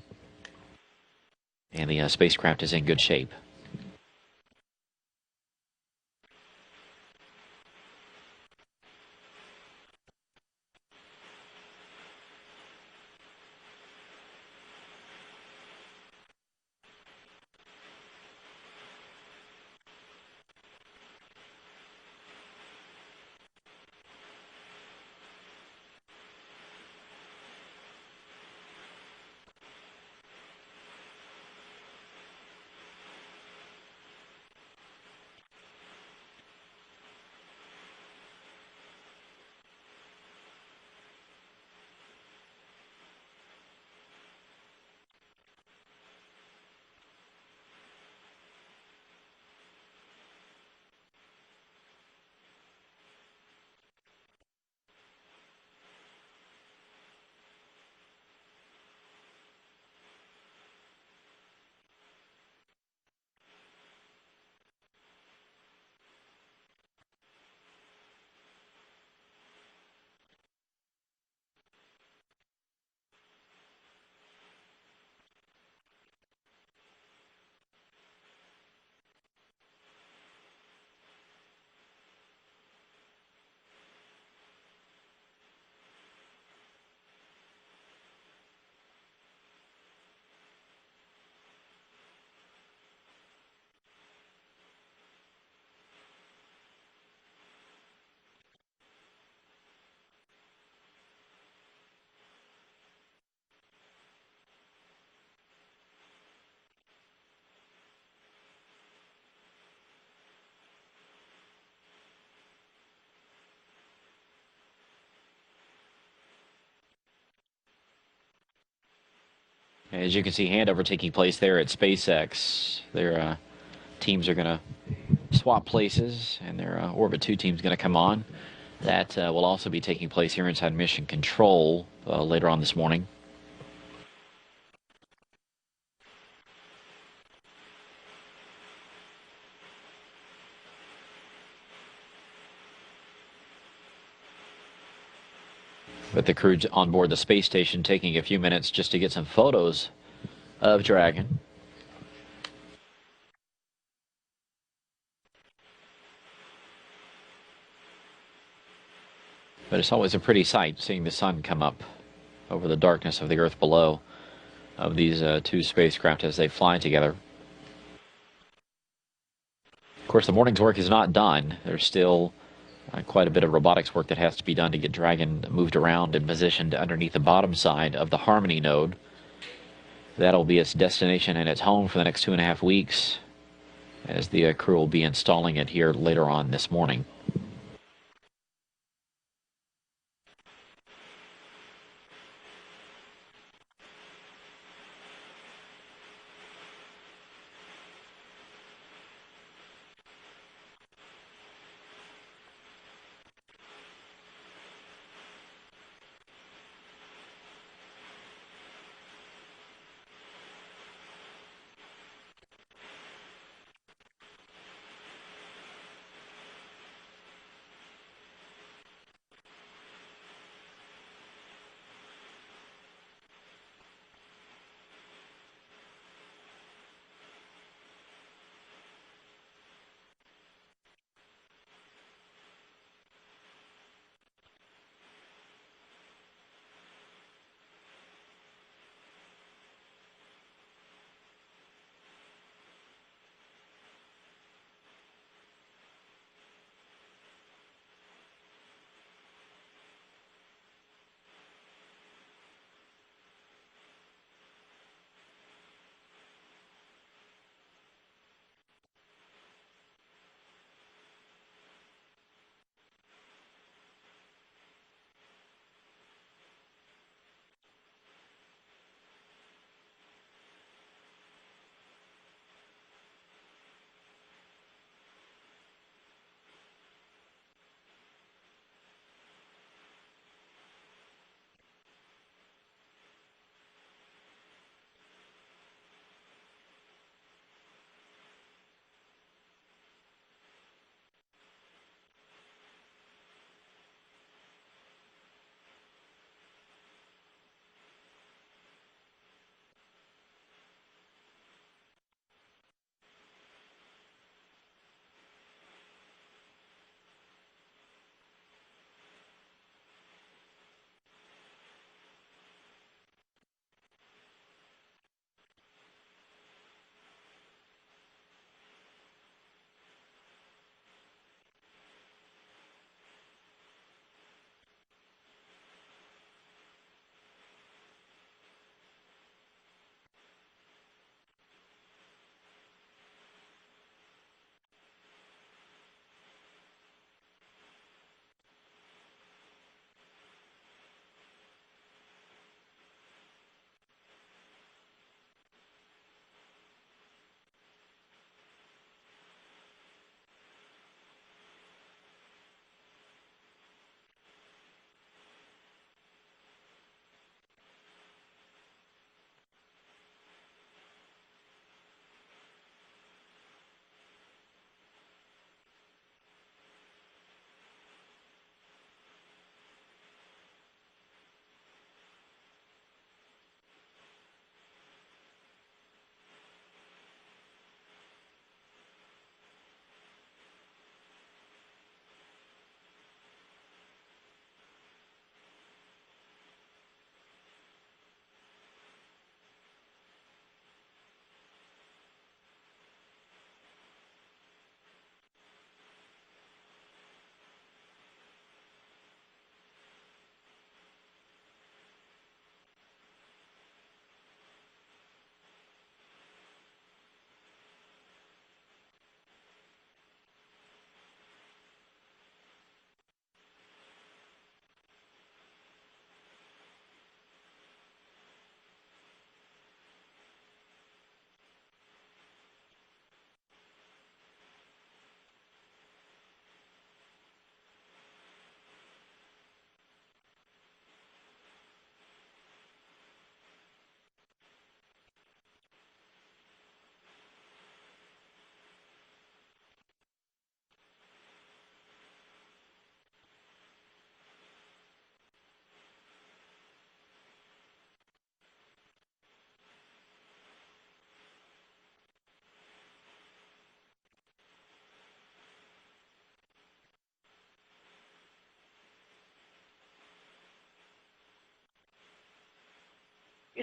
And the spacecraft is in good shape. As you can see, handover taking place there at SpaceX. Their teams are going to swap places, and their Orbit 2 team is going to come on. That will also be taking place here inside Mission Control later on this morning. But the crew on board the space station taking a few minutes just to get some photos of Dragon. But it's always a pretty sight seeing the sun come up over the darkness of the Earth below of these two spacecraft as they fly together. Of course, the morning's work is not done. There's still quite a bit of robotics work that has to be done to get Dragon moved around and positioned underneath the bottom side of the Harmony node. That'll be its destination and its home for the next 2.5 weeks, as the crew will be installing it here later on this morning.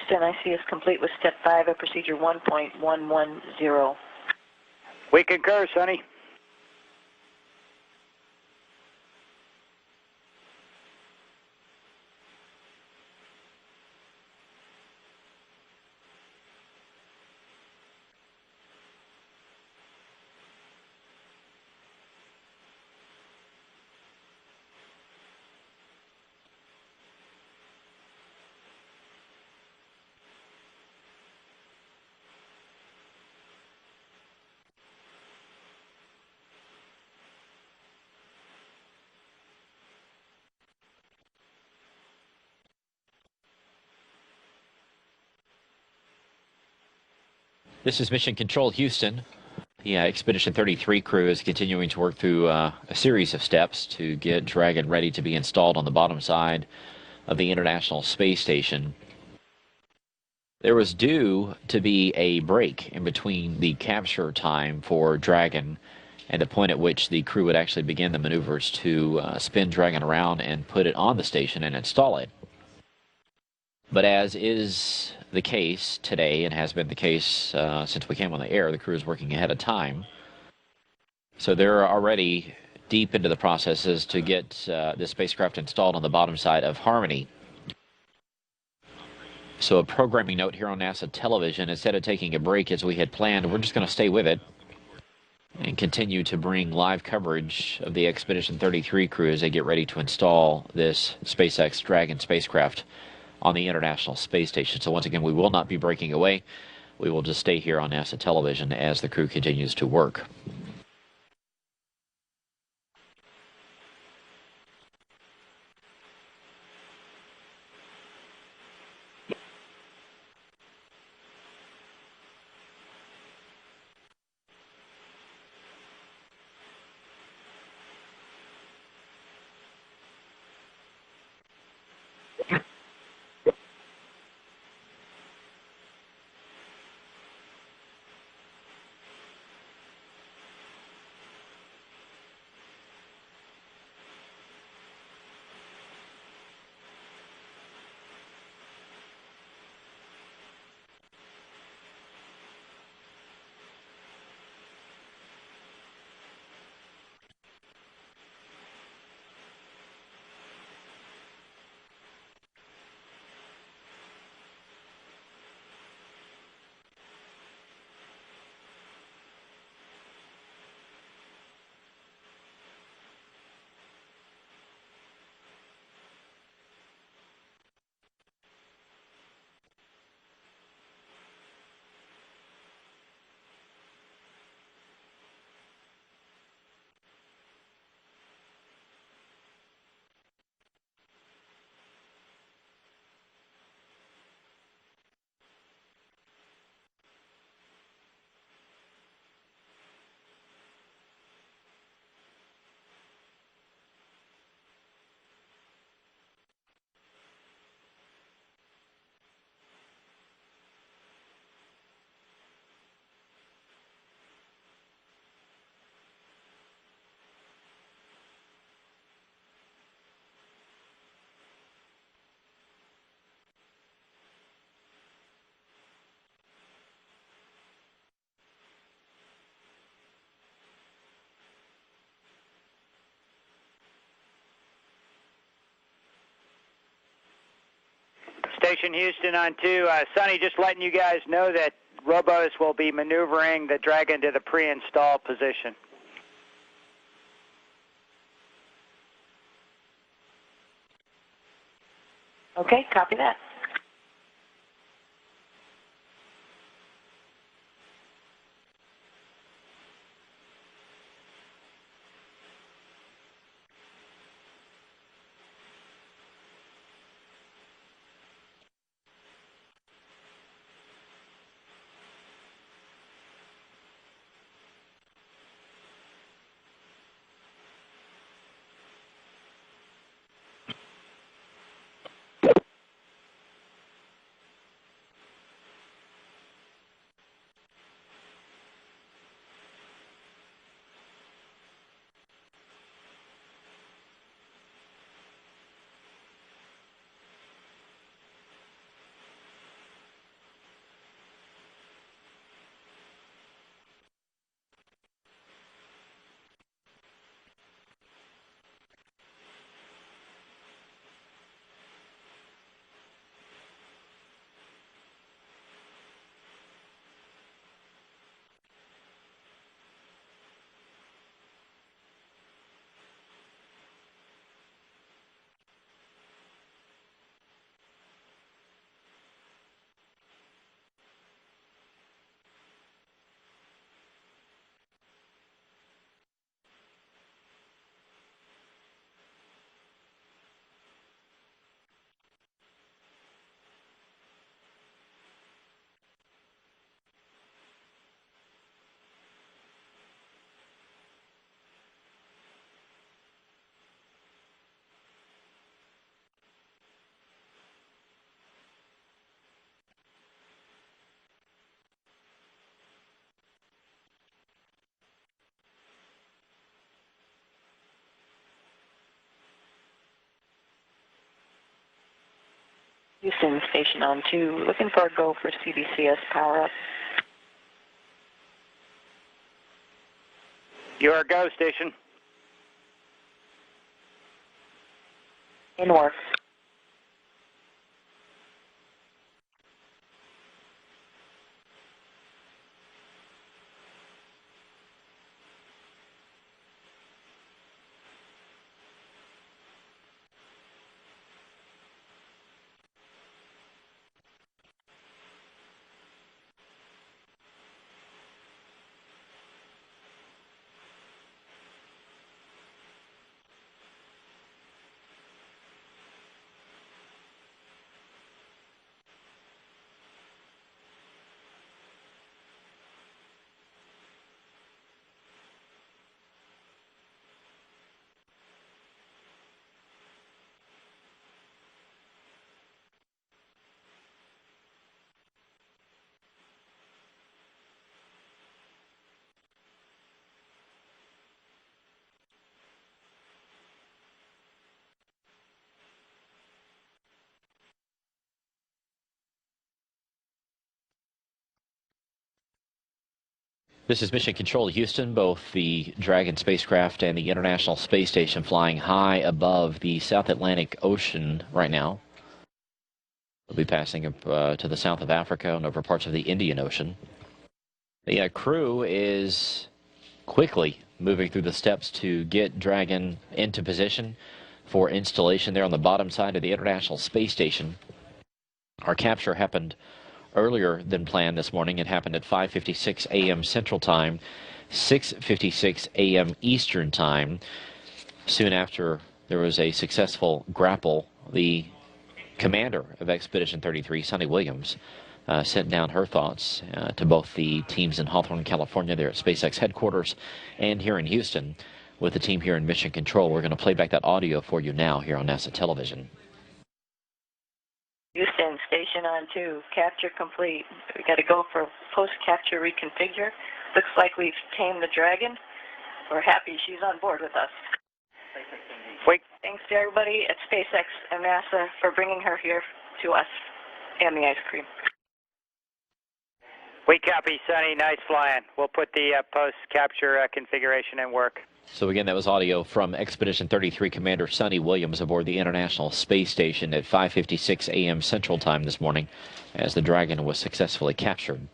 Houston, I see is complete with Step 5 of Procedure 1.110. We concur, Sonny. This is Mission Control Houston. The Expedition 33 crew is continuing to work through a series of steps to get Dragon ready to be installed on the bottom side of the International Space Station. There was due to be a break in between the capture time for Dragon and the point at which the crew would actually begin the maneuvers to spin Dragon around and put it on the station and install it. But as is the case today, and has been the case since we came on the air, the crew is working ahead of time. So they're already deep into the processes to get this spacecraft installed on the bottom side of Harmony. So a programming note here on NASA television: instead of taking a break as we had planned, we're just going to stay with it and continue to bring live coverage of the Expedition 33 crew as they get ready to install this SpaceX Dragon spacecraft on the International Space Station. So once again, we will not be breaking away. We will just stay here on NASA television as the crew continues to work. Station Houston on 2. Sonny, just letting you guys know that Robos will be maneuvering the Dragon to the pre-install position. Okay, copy that. Houston, station on 2. Looking for a go for CBCS power up. You're a go, station. In work. This is Mission Control Houston. Both the Dragon spacecraft and the International Space Station flying high above the South Atlantic Ocean right now. They'll be passing up to the south of Africa and over parts of the Indian Ocean. The crew is quickly moving through the steps to get Dragon into position for installation there on the bottom side of the International Space Station. Our capture happened earlier than planned this morning. It happened at 5:56 a.m. Central Time, 6:56 a.m. Eastern Time. Soon after, there was a successful grapple. The commander of Expedition 33, Sunny Williams, sent down her thoughts to both the teams in Hawthorne, California, there at SpaceX headquarters, and here in Houston with the team here in Mission Control. We're going to play back that audio for you now here on NASA television. Houston, station on 2. Capture complete. We got to go for post-capture reconfigure. Looks like we've tamed the Dragon. We're happy she's on board with us. Wait. Thanks to everybody at SpaceX and NASA for bringing her here to us and the ice cream. We copy, Sonny. Nice flying. We'll put the post-capture configuration in work. So again, that was audio from Expedition 33 Commander Sunny Williams aboard the International Space Station at 5:56 a.m. Central Time this morning as the Dragon was successfully captured.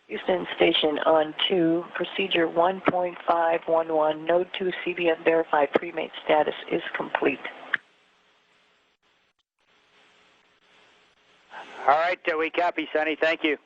Houston Station on 2, procedure 1.511, node 2 CBM verified premate status is complete. All right, we copy, Sonny. Thank you.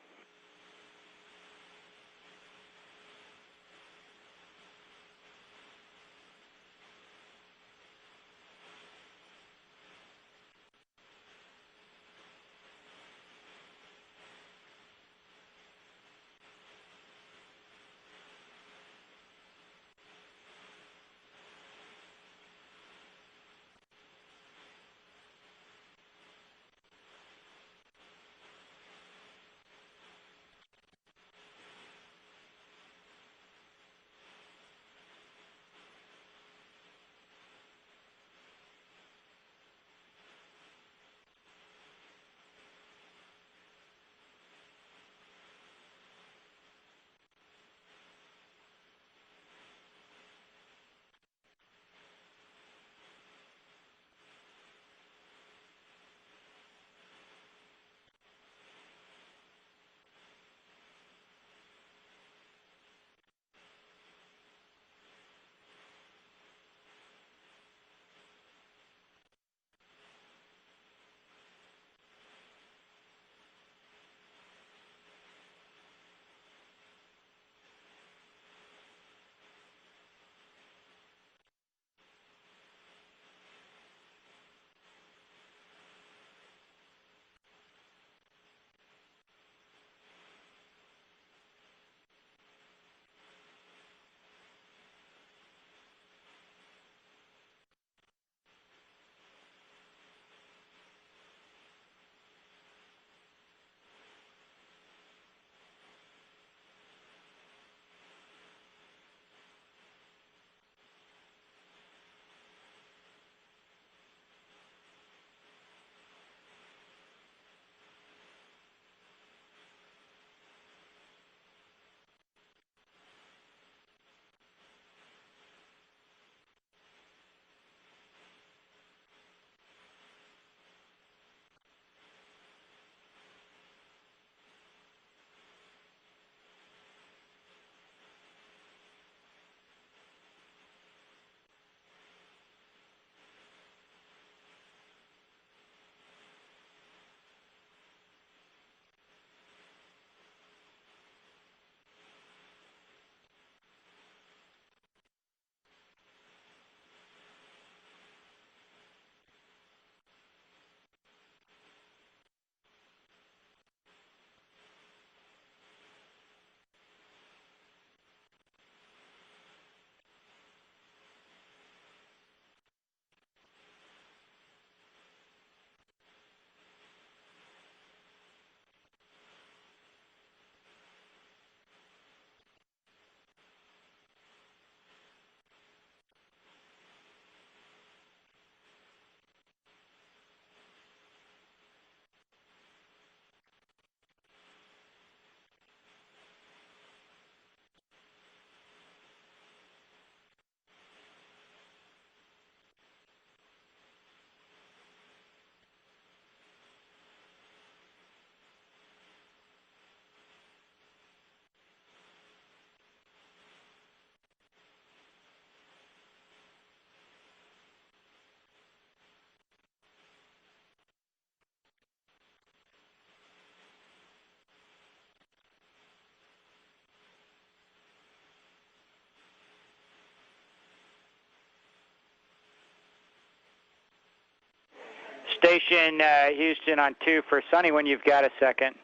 Station Houston on 2 for Sonny when you've got a second.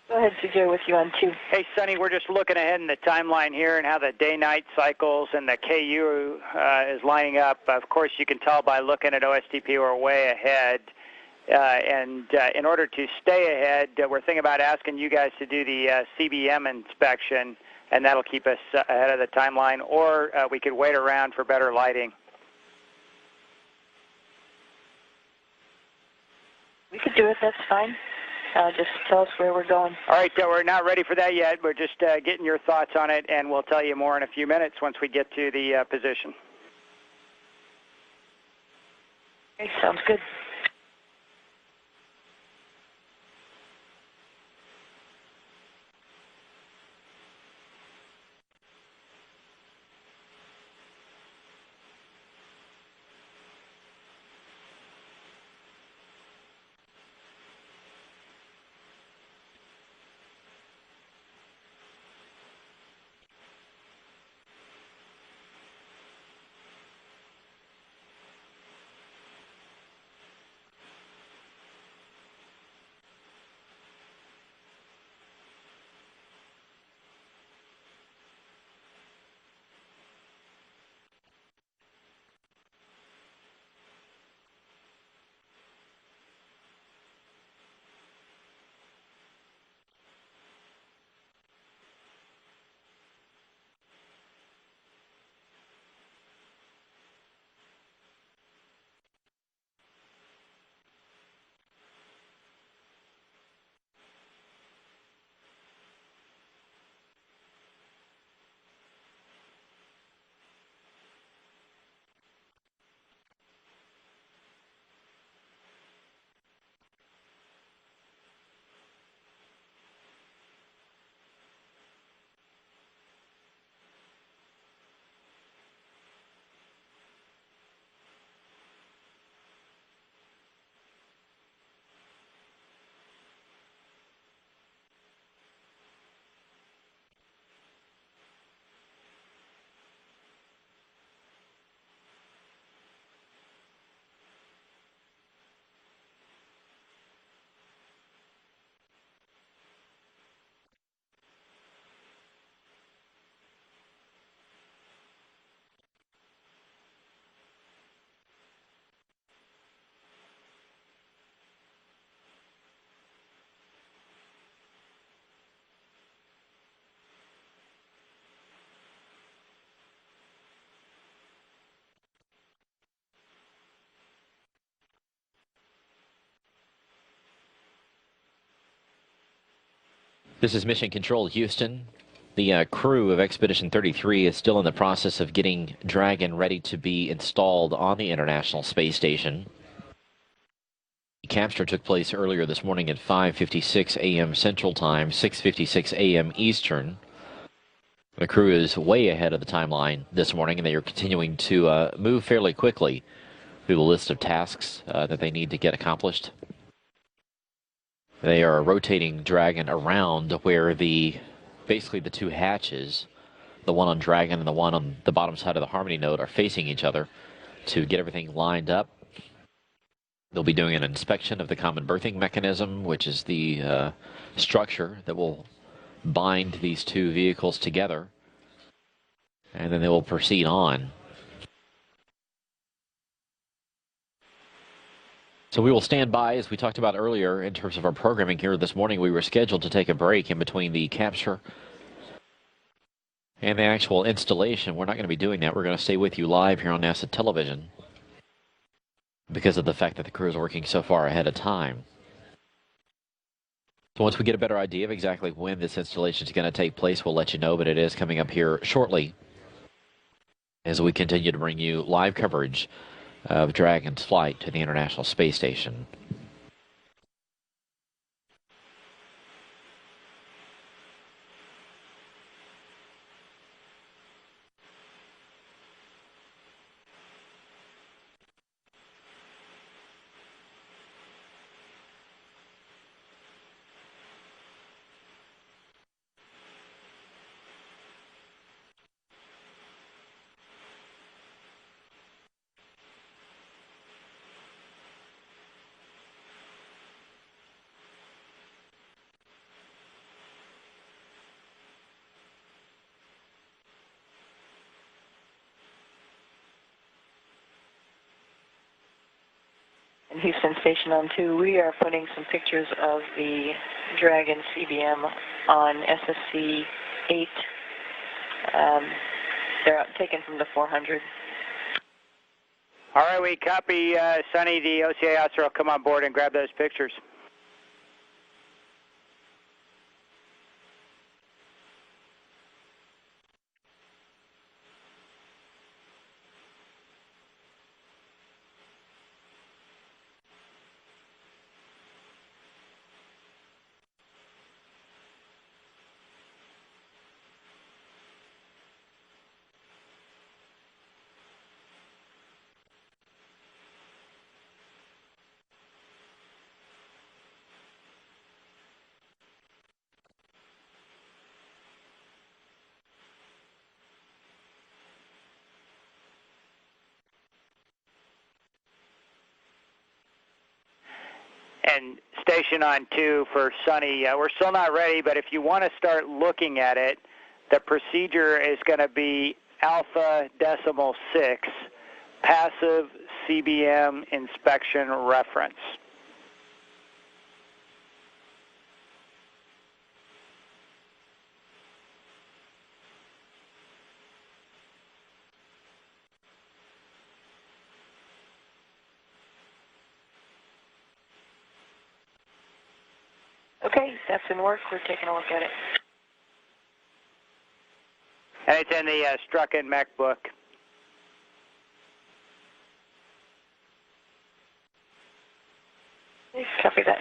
Go ahead, CJ, with you on 2. Hey, Sonny, we're just looking ahead in the timeline here and how the day-night cycles and the KU is lining up. Of course, you can tell by looking at OSTP we're way ahead. In order to stay ahead, we're thinking about asking you guys to do the CBM inspection, and that'll keep us ahead of the timeline, or we could wait around for better lighting. We could do it, that's fine. Just tell us where we're going. All right, we're not ready for that yet. We're just getting your thoughts on it, and we'll tell you more in a few minutes once we get to the position. Okay, sounds good. This is Mission Control Houston. The crew of Expedition 33 is still in the process of getting Dragon ready to be installed on the International Space Station. The capture took place earlier this morning at 5:56 a.m. Central Time, 6:56 a.m. Eastern. The crew is way ahead of the timeline this morning, and they are continuing to move fairly quickly through the list of tasks that they need to get accomplished. They are rotating Dragon around where basically the two hatches, the one on Dragon and the one on the bottom side of the Harmony node, are facing each other to get everything lined up. They'll be doing an inspection of the common berthing mechanism, which is the structure that will bind these two vehicles together, and then they will proceed on. So we will stand by, as we talked about earlier, in terms of our programming here this morning. We were scheduled to take a break in between the capture and the actual installation. We're not going to be doing that. We're going to stay with you live here on NASA television because of the fact that the crew is working so far ahead of time. So once we get a better idea of exactly when this installation is going to take place, we'll let you know, but it is coming up here shortly as we continue to bring you live coverage of Dragon's flight to the International Space Station. In Houston Station on 2, we are putting some pictures of the Dragon CBM on SSC 8. They're taken from the 400. All right, we copy. Sonny, the OCA officer will come on board and grab those pictures. And station on 2 for Sunny. We're still not ready, but if you want to start looking at it, the procedure is going to be alpha decimal 6, passive CBM inspection reference. Okay, that's in work. We're taking a look at it. And it's in the Strucken Mech book. Copy that.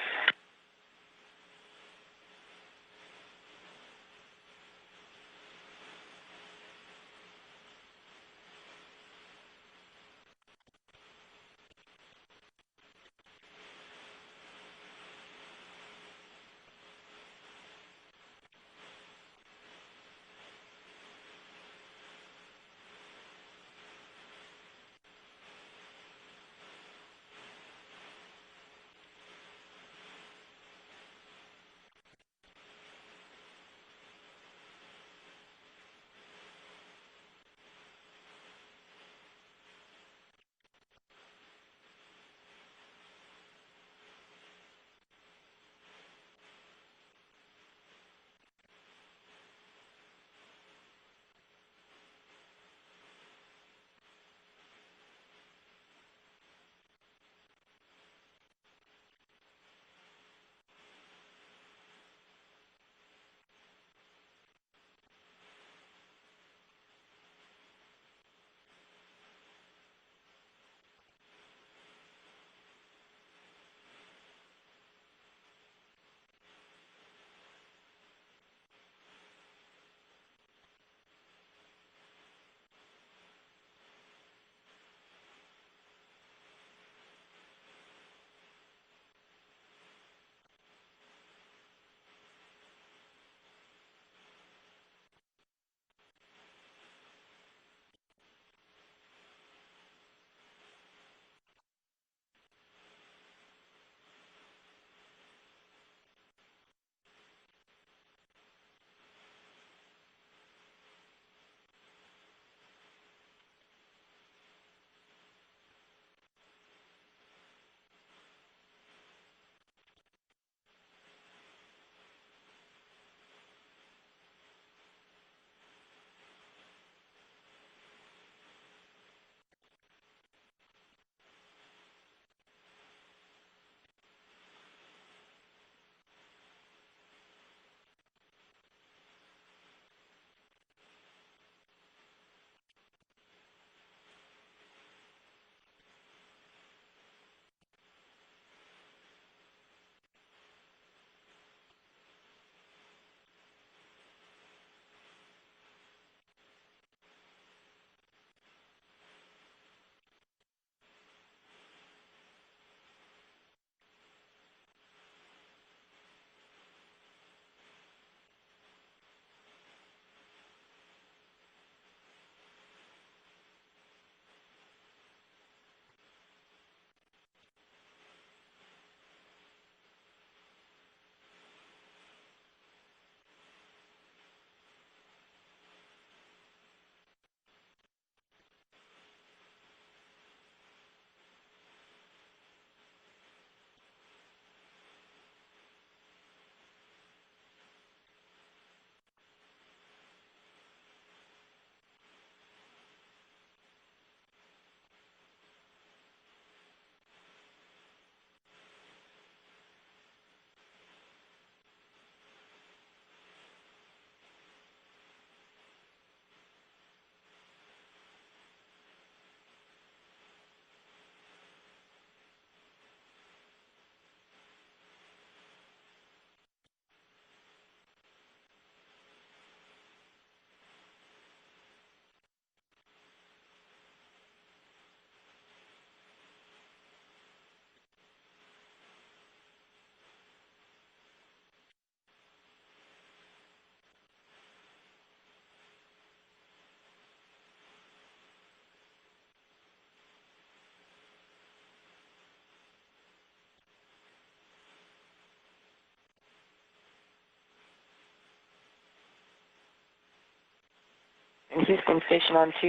Houston Station on 2,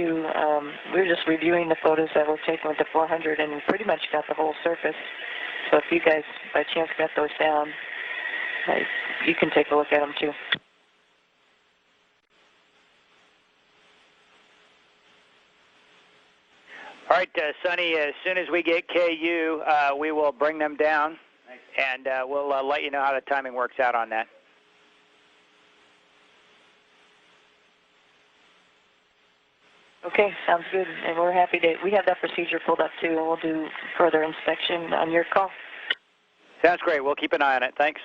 we were just reviewing the photos that were taken with the 400 and we pretty much got the whole surface. So if you guys by chance got those down, you can take a look at them too. All right, Sonny, as soon as we get KU, we will bring them down, and we'll let you know how the timing works out on that. Okay, sounds good. And we're happy to, we have that procedure pulled up too, and we'll do further inspection on your call. Sounds great. We'll keep an eye on it. Thanks.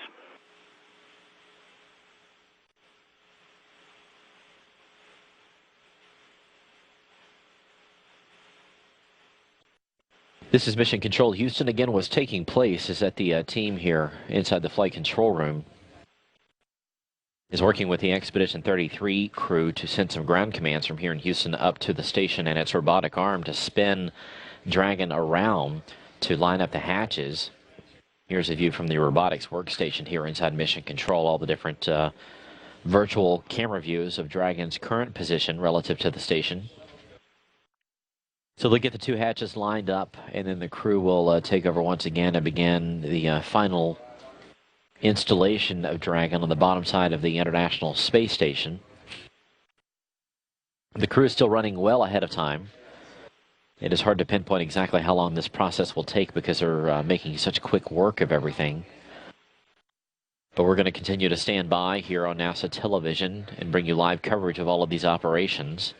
This is Mission Control. Houston again was taking place is that the team here inside the flight control room is working with the Expedition 33 crew to send some ground commands from here in Houston up to the station and its robotic arm to spin Dragon around to line up the hatches. Here's a view from the robotics workstation here inside Mission Control, all the different virtual camera views of Dragon's current position relative to the station. So they'll get the two hatches lined up, and then the crew will take over once again and begin the final installation of Dragon on the bottom side of the International Space Station. The crew is still running well ahead of time. It is hard to pinpoint exactly how long this process will take because they're making such quick work of everything. But we're going to continue to stand by here on NASA television and bring you live coverage of all of these operations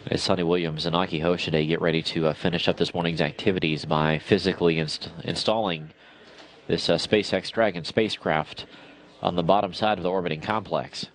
as Sonny Williams and Aki Hoshide get ready to finish up this morning's activities by physically installing this SpaceX Dragon spacecraft on the bottom side of the orbiting complex.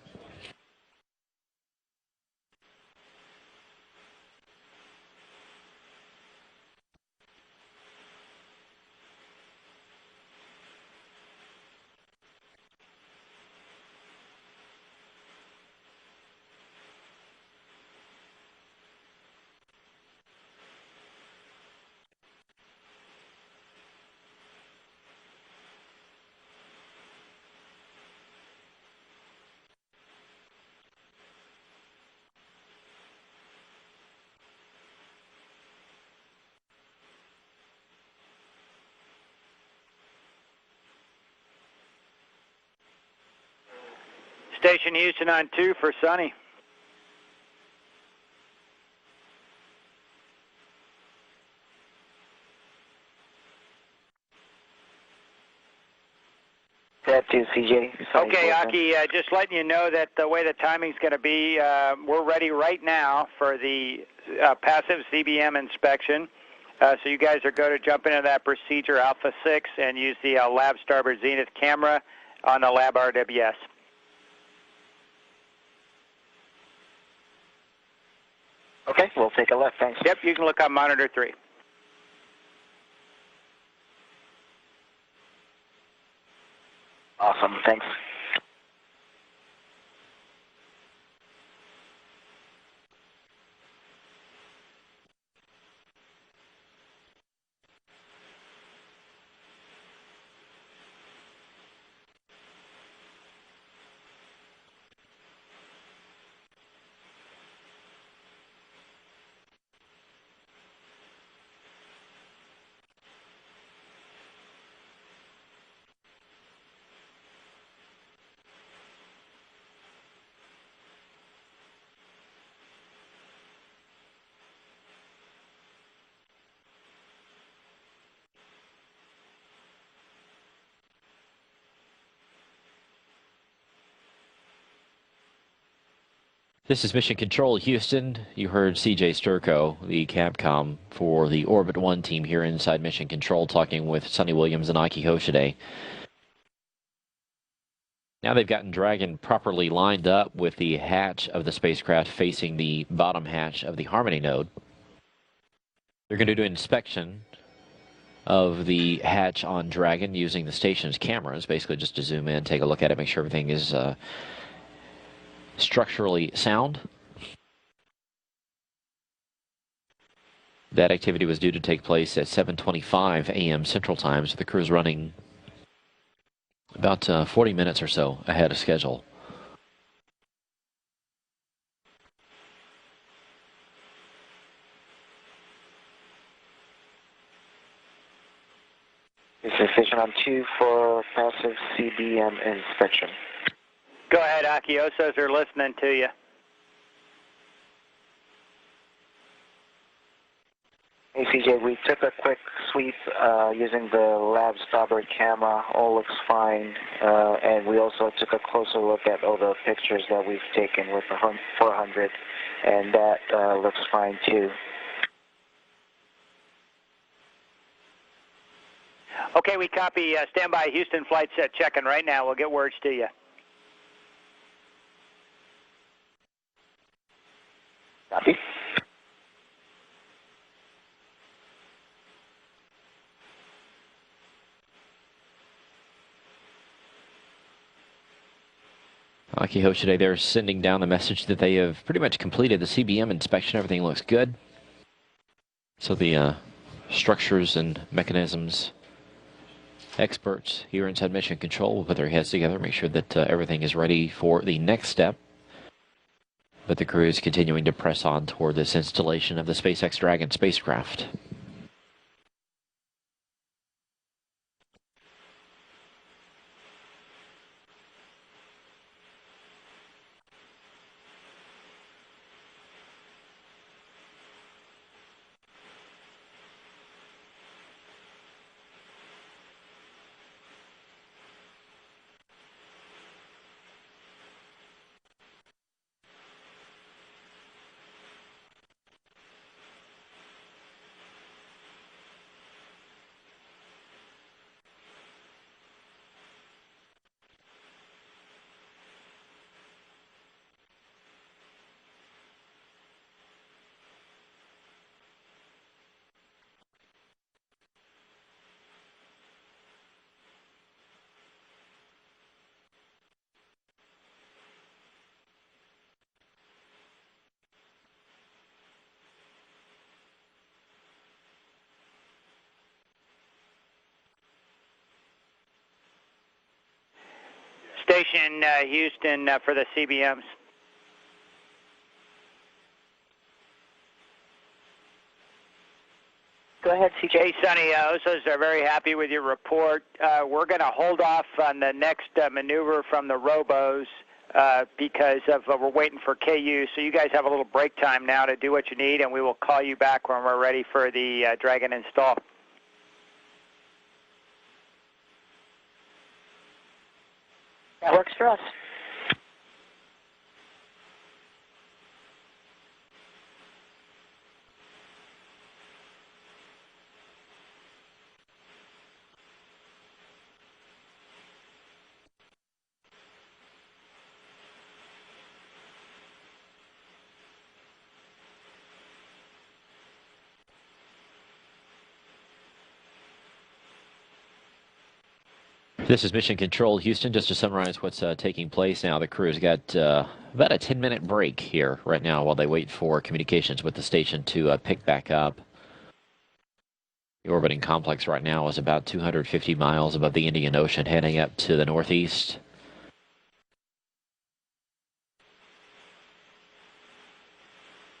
Station Houston on 2 for Sonny. That too, CJ. Okay, Aki, just letting you know that the way the timing's going to be, we're ready right now for the passive CBM inspection. So you guys are going to jump into that procedure Alpha 6 and use the Lab Starboard Zenith camera on the Lab RWS. Okay, we'll take a look. Thanks. Yep, you can look on monitor 3. Awesome, thanks. This is Mission Control Houston. You heard CJ Sturco, the Capcom for the Orbit 1 team here inside Mission Control, talking with Sonny Williams and Aki Hoshide. Now they've gotten Dragon properly lined up with the hatch of the spacecraft facing the bottom hatch of the Harmony node. They're going to do an inspection of the hatch on Dragon using the station's cameras, basically just to zoom in, take a look at it, make sure everything is structurally sound. That activity was due to take place at 7:25 a.m. Central Time, so the crew is running about 40 minutes or so ahead of schedule. This is Station on 2 for passive CBM inspection. Go ahead, Akiosos are listening to you. Hey, CJ, we took a quick sweep using the lab starboard camera. All looks fine. And we also took a closer look at all the pictures that we've taken with the 400, and that looks fine too. Okay, we copy. Stand by. Houston flight set checking right now. We'll get words to you. Copy. Akiho today, they're sending down the message that they have pretty much completed the CBM inspection. Everything looks good. So the structures and mechanisms experts here inside Mission Control will put their heads together, make sure that everything is ready for the next step. But the crew is continuing to press on toward this installation of the SpaceX Dragon spacecraft. Station Houston for the CBMs. Go ahead, CJ. Hey, Sonny, Osos are very happy with your report. We're going to hold off on the next maneuver from the robos because we're waiting for KU. So you guys have a little break time now to do what you need, and we will call you back when we're ready for the Dragon install. That works for us. This is Mission Control, Houston. Just to summarize what's taking place now, the crew's got about a 10-minute break here right now while they wait for communications with the station to pick back up. The orbiting complex right now is about 250 miles above the Indian Ocean, heading up to the northeast.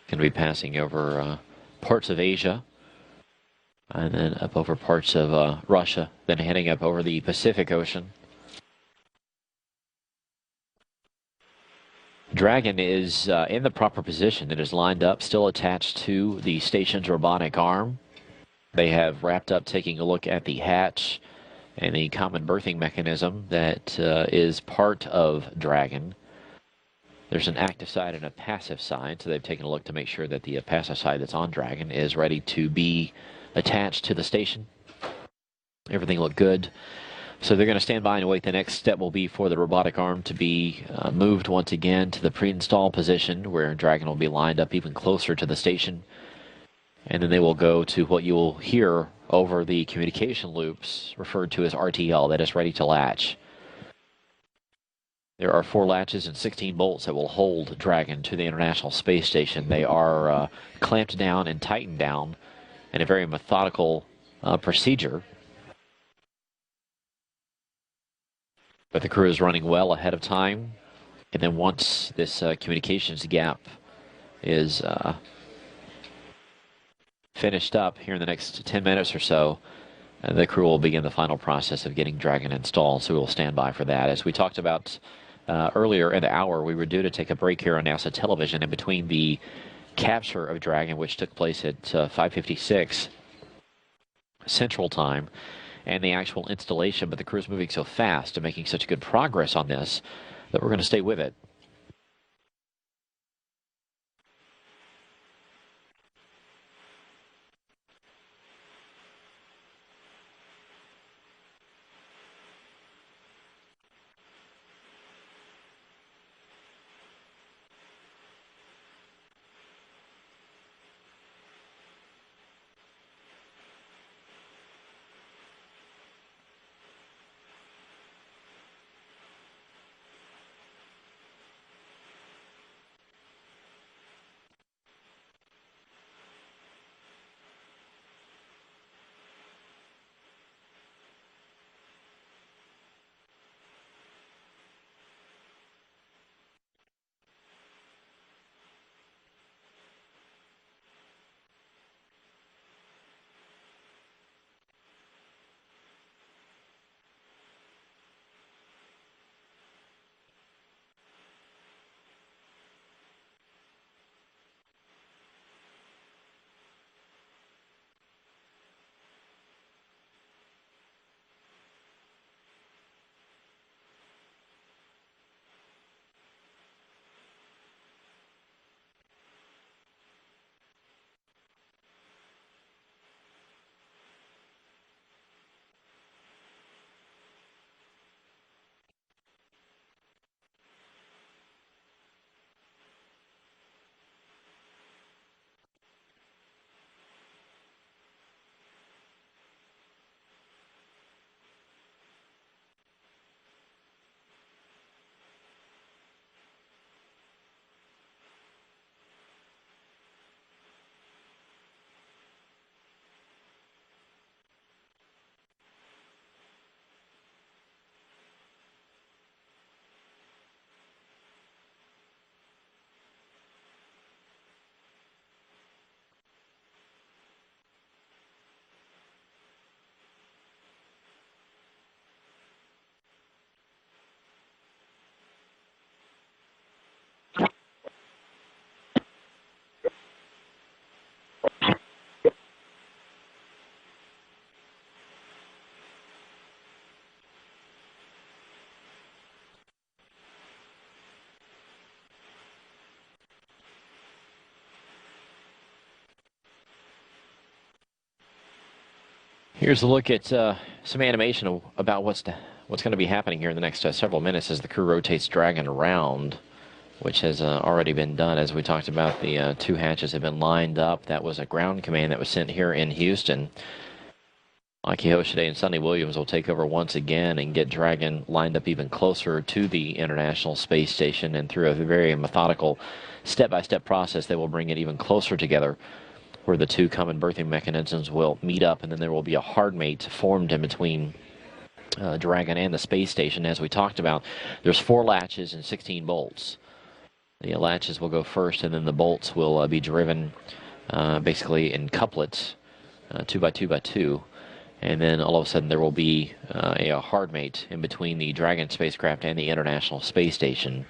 Going to be passing over parts of Asia, and then up over parts of Russia, then heading up over the Pacific Ocean. Dragon is in the proper position. It is lined up, still attached to the station's robotic arm. They have wrapped up taking a look at the hatch and the common berthing mechanism that is part of Dragon. There's an active side and a passive side, so they've taken a look to make sure that the passive side that's on Dragon is ready to be attached to the station. Everything looked good. So they're going to stand by and wait. The next step will be for the robotic arm to be moved once again to the pre-install position where Dragon will be lined up even closer to the station. And then they will go to what you will hear over the communication loops referred to as RTL, that is ready to latch. There are 4 latches and 16 bolts that will hold Dragon to the International Space Station. They are clamped down and tightened down in a very methodical procedure. But the crew is running well ahead of time. And then once this communications gap is finished up here in the next 10 minutes or so, the crew will begin the final process of getting Dragon installed, so we'll stand by for that. As we talked about earlier in the hour, we were due to take a break here on NASA television in between the capture of Dragon, which took place at 5:56 Central Time, and the actual installation, but the crew's moving so fast and making such good progress on this that we're going to stay with it. Here's a look at some animation about what's going to be happening here in the next several minutes as the crew rotates Dragon around, which has already been done. As we talked about, the two hatches have been lined up. That was a ground command that was sent here in Houston. Mikey Hoshide and Sonny Williams will take over once again and get Dragon lined up even closer to the International Space Station, and through a very methodical step-by-step process, they will bring it even closer together, where the two common berthing mechanisms will meet up, and then there will be a hard mate formed in between Dragon and the space station. As we talked about, there's 4 latches and 16 bolts. The latches will go first, and then the bolts will be driven basically in couplets, 2 by 2 by 2. And then all of a sudden there will be a hard mate in between the Dragon spacecraft and the International Space Station.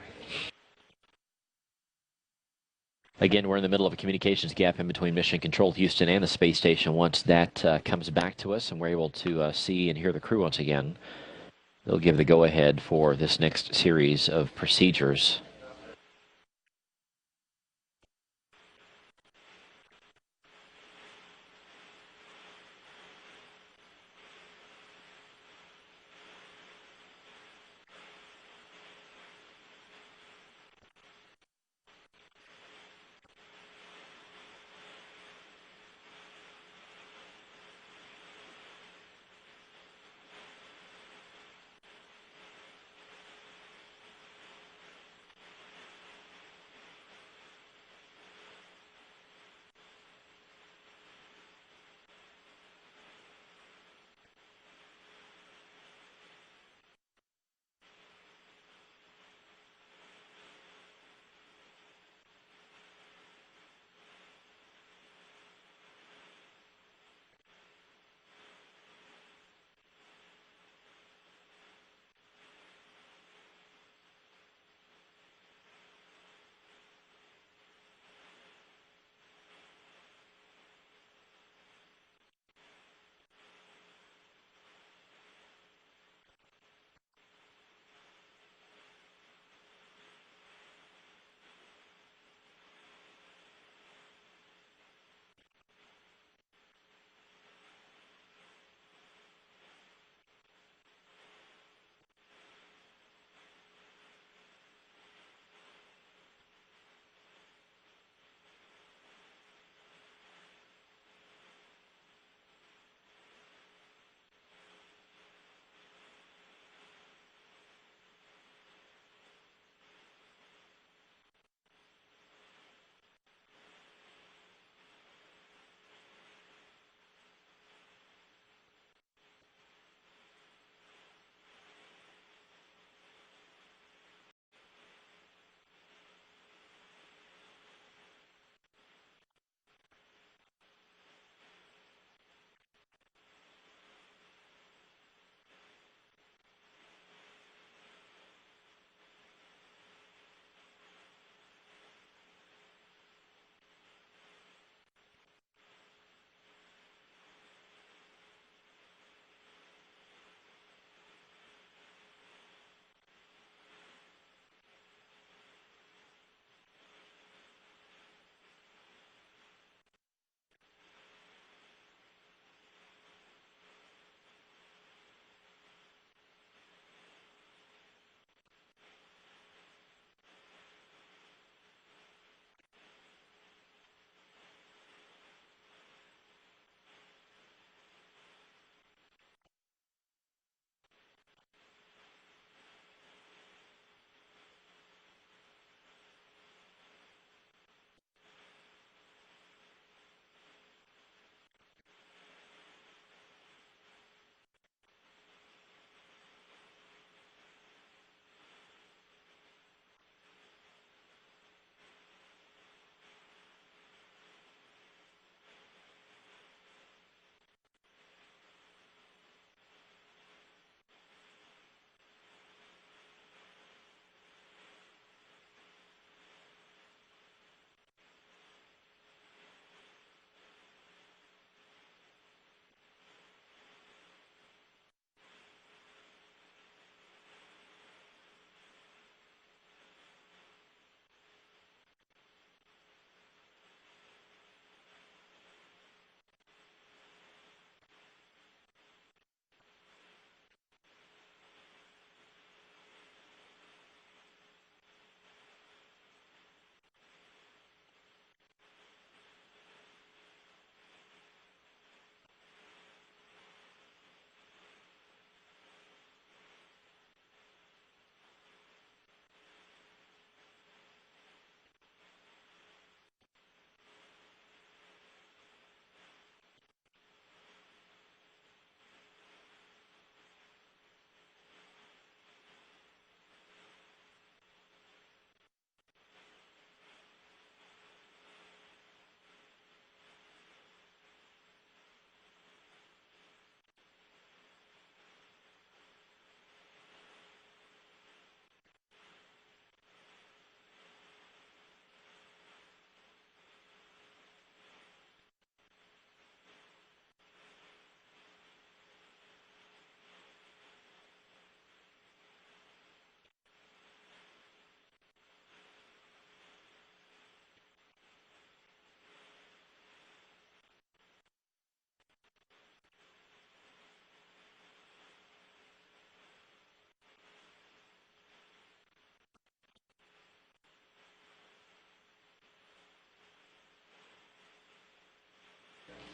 Again, we're in the middle of a communications gap in between Mission Control Houston and the space station. Once that comes back to us and we're able to see and hear the crew once again, they'll give the go-ahead for this next series of procedures.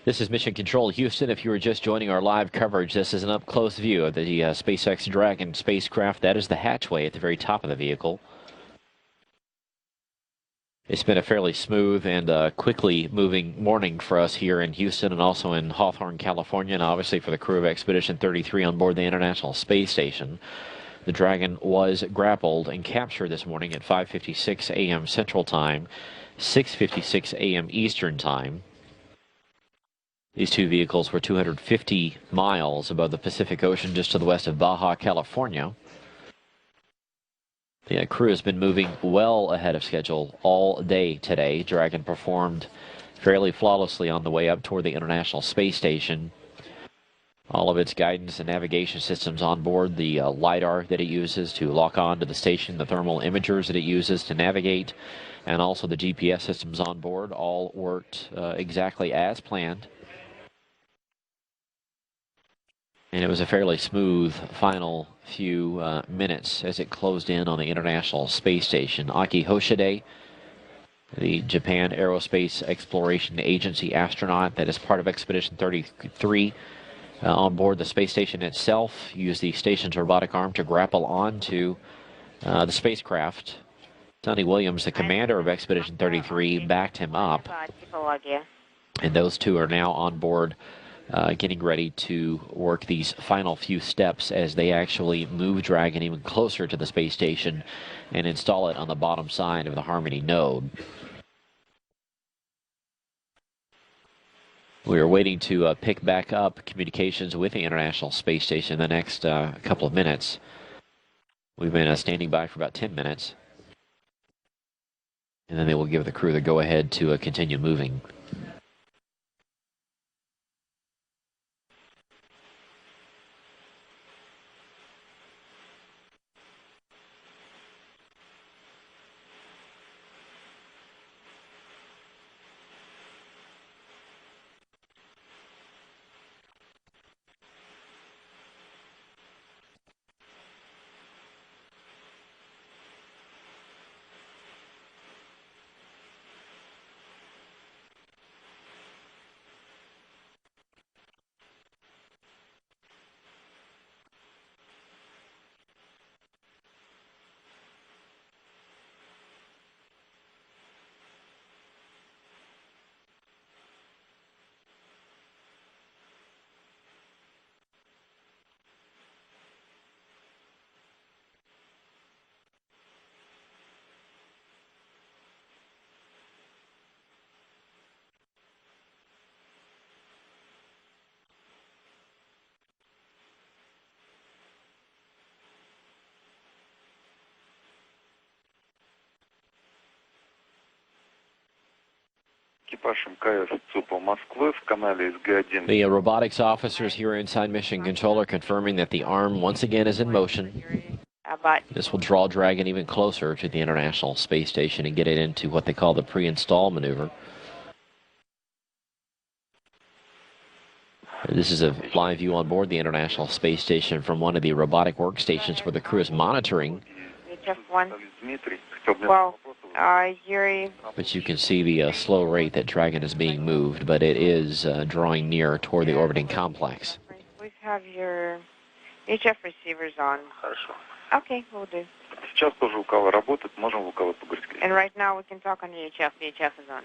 This is Mission Control Houston. If you were just joining our live coverage, this is an up-close view of the SpaceX Dragon spacecraft. That is the hatchway at the very top of the vehicle. It's been a fairly smooth and quickly moving morning for us here in Houston and also in Hawthorne, California, and obviously for the crew of Expedition 33 on board the International Space Station. The Dragon was grappled and captured this morning at 5:56 a.m. Central Time, 6:56 a.m. Eastern Time. These two vehicles were 250 miles above the Pacific Ocean just to the west of Baja, California. The crew has been moving well ahead of schedule all day today. Dragon performed fairly flawlessly on the way up toward the International Space Station. All of its guidance and navigation systems on board, the LiDAR that it uses to lock on to the station, the thermal imagers that it uses to navigate, and also the GPS systems on board all worked exactly as planned. And it was a fairly smooth final few minutes as it closed in on the International Space Station. Aki Hoshide, the Japan Aerospace Exploration Agency astronaut that is part of Expedition 33, on board the space station itself, used the station's robotic arm to grapple onto the spacecraft. Sonny Williams, the commander of Expedition 33, backed him up. And those two are now on board, getting ready to work these final few steps as they actually move Dragon even closer to the space station and install it on the bottom side of the Harmony node. We are waiting to pick back up communications with the International Space Station in the next couple of minutes. We've been standing by for about 10 minutes. And then they will give the crew the go-ahead to continue moving. The robotics officers here inside Mission Control are confirming that the arm once again is in motion. This will draw Dragon even closer to the International Space Station and get it into what they call the pre-install maneuver. This is a live view on board the International Space Station from one of the robotic workstations where the crew is monitoring. Yuri. But you can see the slow rate that Dragon is being moved, but it is drawing near toward the orbiting complex. We have your HF receivers on. Okay, we'll do. And right now we can talk on the HF. The HF is on.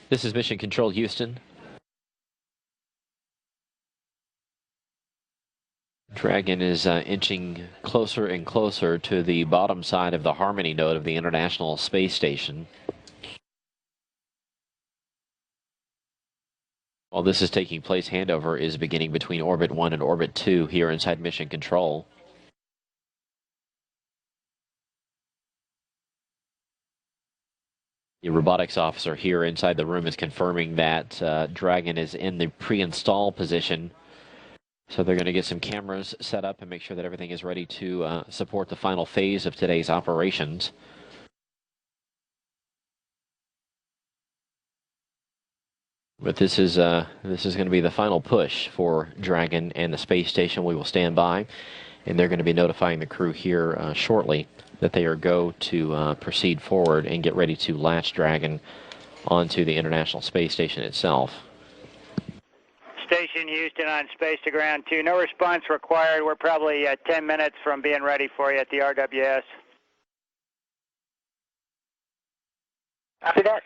This is Mission Control Houston. Dragon is inching closer and closer to the bottom side of the Harmony node of the International Space Station. While this is taking place, handover is beginning between Orbit 1 and Orbit 2 here inside Mission Control. The robotics officer here inside the room is confirming that Dragon is in the pre-install position. So they're going to get some cameras set up and make sure that everything is ready to support the final phase of today's operations. But this is going to be the final push for Dragon and the space station. We will stand by, and they're going to be notifying the crew here shortly that they are go to proceed forward and get ready to latch Dragon onto the International Space Station itself. Station Houston on space to ground 2. No response required. We're probably 10 minutes from being ready for you at the RWS. After that.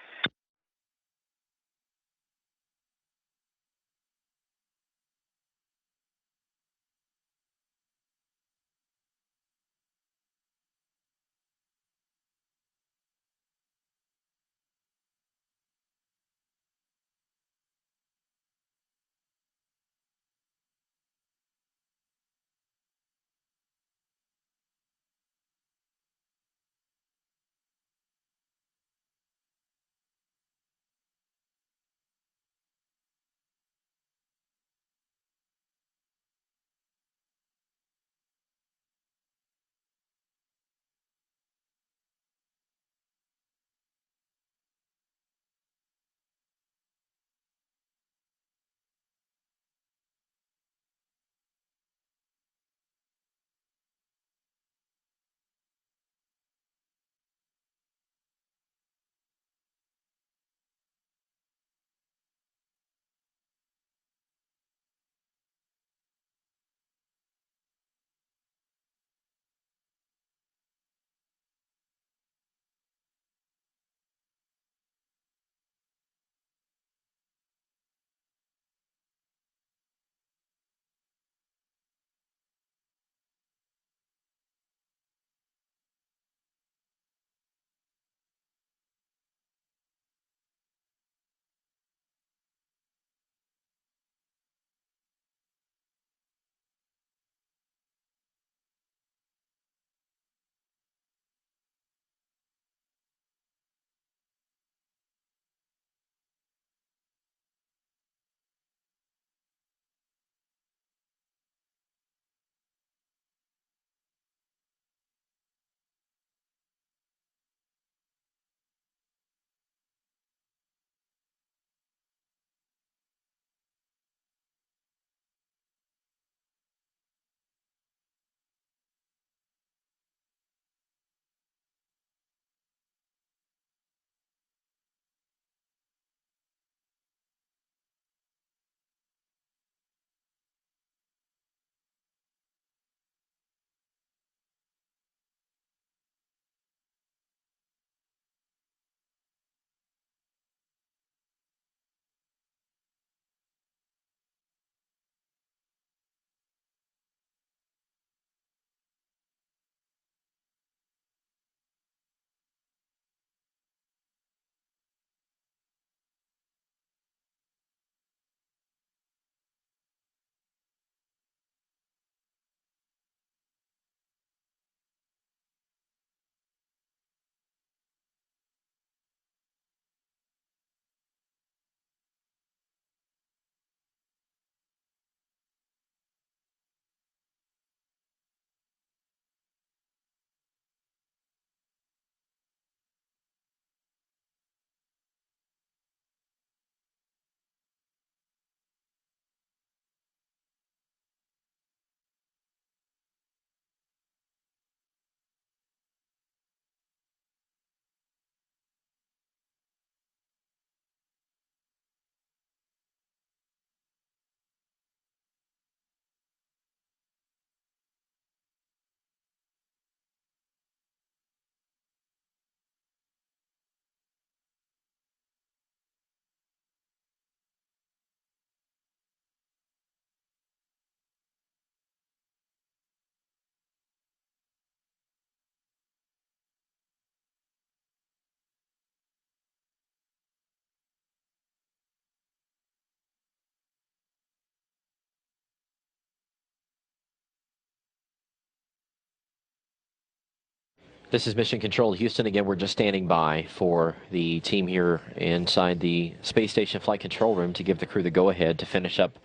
This is Mission Control Houston. Again, we're just standing by for the team here inside the Space Station Flight Control Room to give the crew the go-ahead to finish up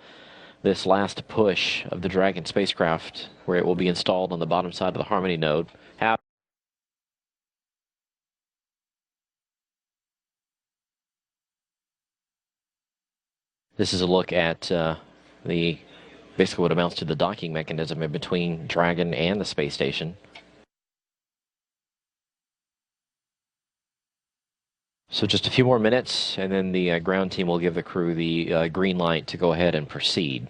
this last push of the Dragon spacecraft, where it will be installed on the bottom side of the Harmony node. This is a look at basically what amounts to the docking mechanism in between Dragon and the space station. So just a few more minutes, and then the ground team will give the crew the green light to go ahead and proceed.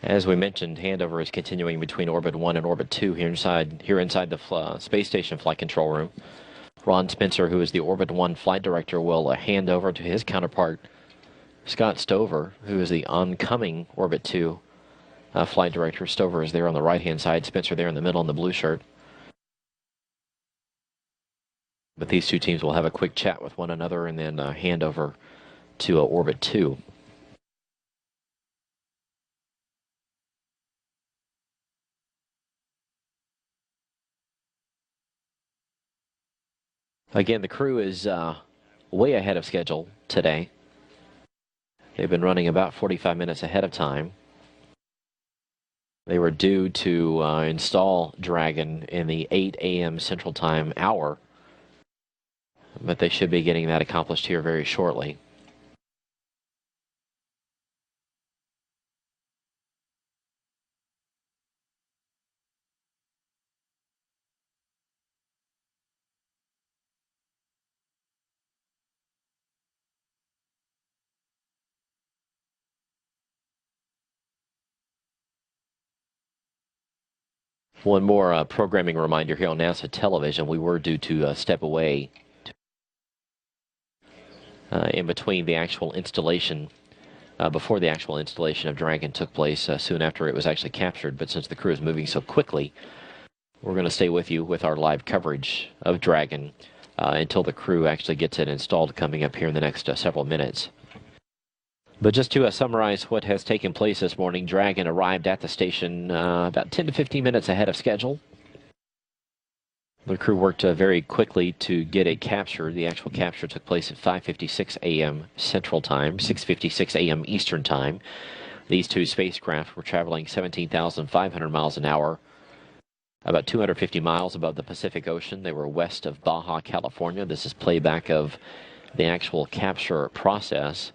As we mentioned, handover is continuing between Orbit 1 and Orbit 2 here inside the Space Station Flight Control Room. Ron Spencer, who is the Orbit 1 flight director, will hand over to his counterpart, Scott Stover, who is the oncoming Orbit 2 flight director. Stover is there on the right-hand side, Spencer there in the middle in the blue shirt. But these two teams will have a quick chat with one another and then hand over to Orbit 2. Again, the crew is way ahead of schedule today. They've been running about 45 minutes ahead of time. They were due to install Dragon in the 8 a.m. Central Time hour, but they should be getting that accomplished here very shortly. One more programming reminder here on NASA television. We were due to step away in between the actual installation, before the actual installation of Dragon took place, soon after it was actually captured. But since the crew is moving so quickly, we're going to stay with you with our live coverage of Dragon until the crew actually gets it installed coming up here in the next several minutes. But just to summarize what has taken place this morning, Dragon arrived at the station about 10 to 15 minutes ahead of schedule. The crew worked very quickly to get it captured. The actual capture took place at 5:56 a.m. Central Time, 6:56 a.m. Eastern Time. These two spacecraft were traveling 17,500 miles an hour, about 250 miles above the Pacific Ocean. They were west of Baja, California. This is playback of the actual capture process.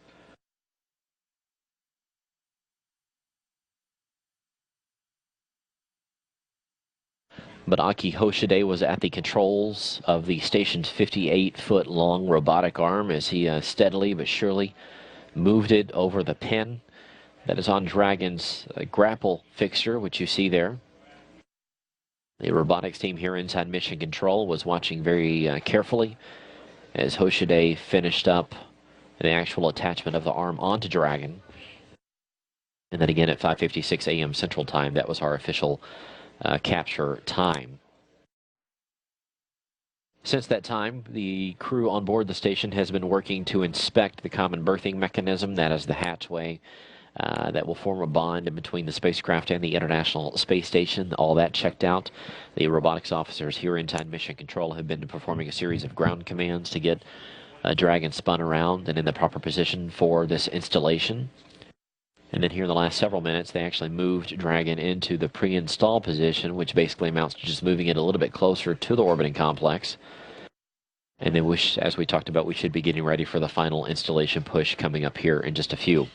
But Aki Hoshide was at the controls of the station's 58-foot-long robotic arm as he steadily but surely moved it over the pin that is on Dragon's grapple fixture, which you see there. The robotics team here inside Mission Control was watching very carefully as Hoshide finished up the actual attachment of the arm onto Dragon. And then again at 5:56 a.m. Central Time, that was our official capture time. Since that time, the crew on board the station has been working to inspect the common berthing mechanism, that is the hatchway that will form a bond in between the spacecraft and the International Space Station. All that checked out. The robotics officers here inside Mission Control have been performing a series of ground commands to get Dragon spun around and in the proper position for this installation. And then here in the last several minutes, they actually moved Dragon into the pre-install position, which basically amounts to just moving it a little bit closer to the orbiting complex. And then, as we talked about, we should be getting ready for the final installation push coming up here in just a few.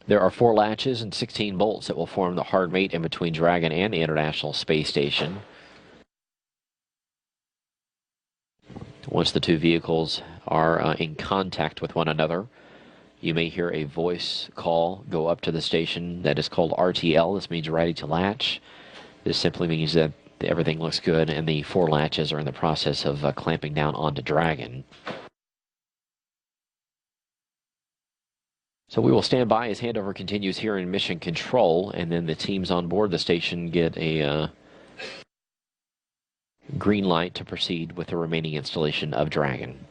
There are 4 latches and 16 bolts that will form the hard mate in between Dragon and the International Space Station. Once the two vehicles are in contact with one another, you may hear a voice call go up to the station that is called RTL. This means ready to latch. This simply means that Everything looks good, and the 4 latches are in the process of clamping down onto Dragon. So we will stand by as handover continues here in Mission Control, and then the teams on board the station get a green light to proceed with the remaining installation of Dragon.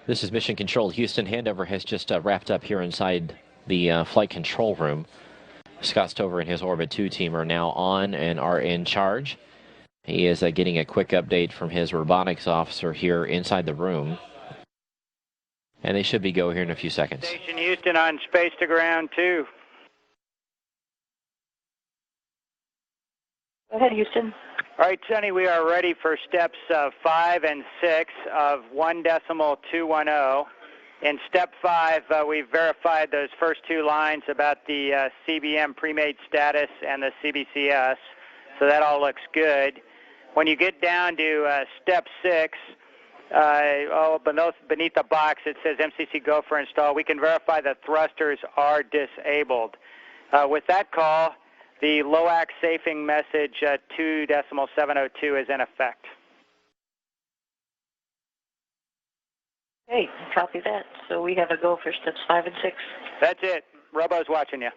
This is Mission Control Houston. Handover has just wrapped up here inside the flight control room. Scott Stover and his Orbit 2 team are now on and are in charge. He is getting a quick update from his robotics officer here inside the room. And they should be go here in a few seconds. Station Houston on space to ground 2. Go ahead, Houston. All right, Sonny, we are ready for steps 5 and 6 of 1.210. In step 5, we've verified those first 2 lines about the CBM pre-made status and the CBCS, so that all looks good. When you get down to step 6, beneath the box it says MCC go for install. We can verify the thrusters are disabled. With that call, the LOAC safing message 2.702 is in effect. Hey, copy that. So we have a go for steps 5 and 6. That's it. Robo's watching you.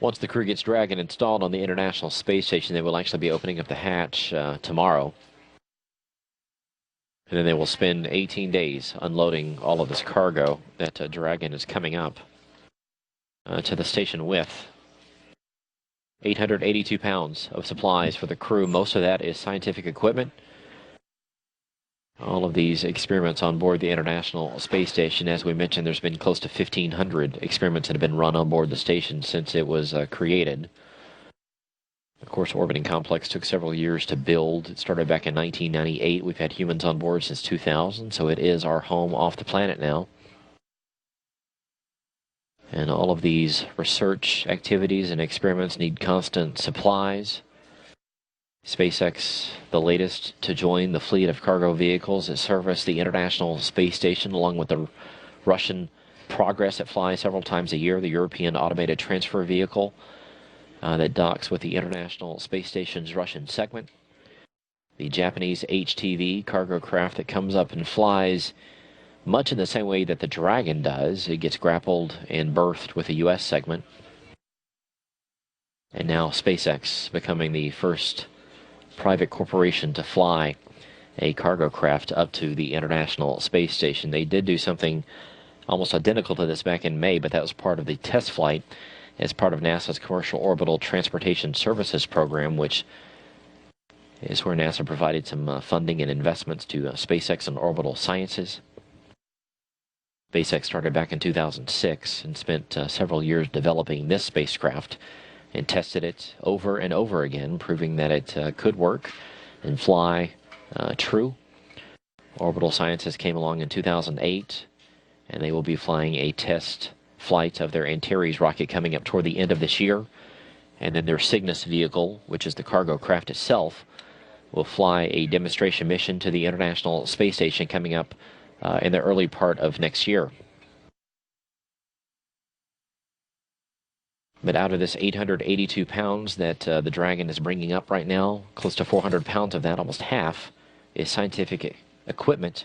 Once the crew gets Dragon installed on the International Space Station, they will actually be opening up the hatch tomorrow. And then they will spend 18 days unloading all of this cargo that Dragon is coming up to the station with. 882 pounds of supplies for the crew. Most of that is scientific equipment. All of these experiments on board the International Space Station. As we mentioned, there's been close to 1,500 experiments that have been run on board the station since it was created. Of course, orbiting complex took several years to build. It started back in 1998. We've had humans on board since 2000, so it is our home off the planet now. And all of these research activities and experiments need constant supplies. SpaceX, the latest to join the fleet of cargo vehicles that service the International Space Station, along with the Russian Progress that flies several times a year, the European Automated Transfer Vehicle that docks with the International Space Station's Russian segment, the Japanese HTV cargo craft that comes up and flies much in the same way that the Dragon does. It gets grappled and berthed with the U.S. segment. And now SpaceX becoming the first private corporation to fly a cargo craft up to the International Space Station. They did do something almost identical to this back in May, but that was part of the test flight as part of NASA's Commercial Orbital Transportation Services program, which is where NASA provided some funding and investments to SpaceX and Orbital Sciences. SpaceX started back in 2006 and spent several years developing this spacecraft and tested it over and over again, proving that it could work and fly true. Orbital Sciences came along in 2008, and they will be flying a test flight of their Antares rocket coming up toward the end of this year. And then their Cygnus vehicle, which is the cargo craft itself, will fly a demonstration mission to the International Space Station coming up in the early part of next year. But out of this 882 pounds that the Dragon is bringing up right now, close to 400 pounds of that, almost half, is scientific equipment,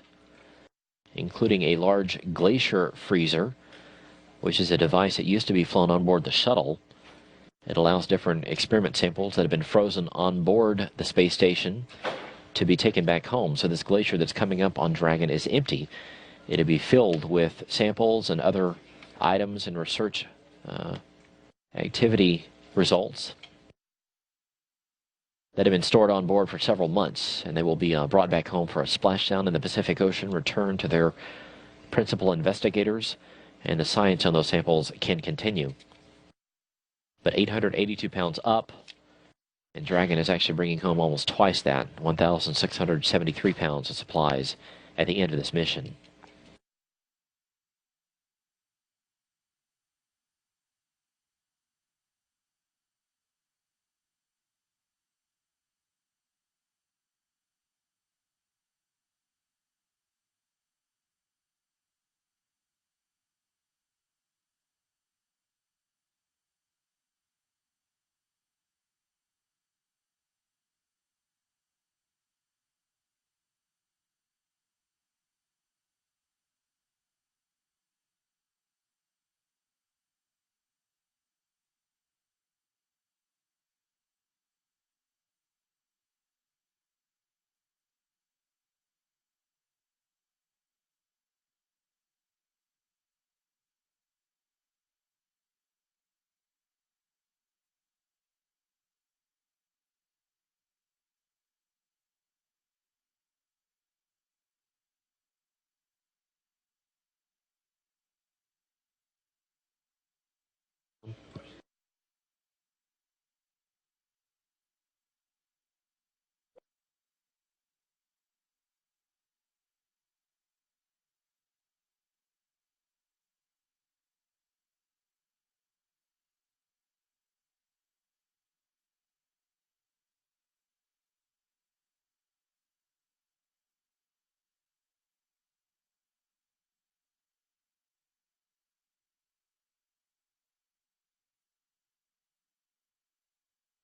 including a large glacier freezer, which is a device that used to be flown on board the shuttle. It allows different experiment samples that have been frozen on board the space station to be taken back home. So this glacier that's coming up on Dragon is empty. It'll be filled with samples and other items and research activity results that have been stored on board for several months, and they will be brought back home for a splashdown in the Pacific Ocean, returned to their principal investigators, and the science on those samples can continue. But 882 pounds up, and Dragon is actually bringing home almost twice that, 1,673 pounds of supplies at the end of this mission.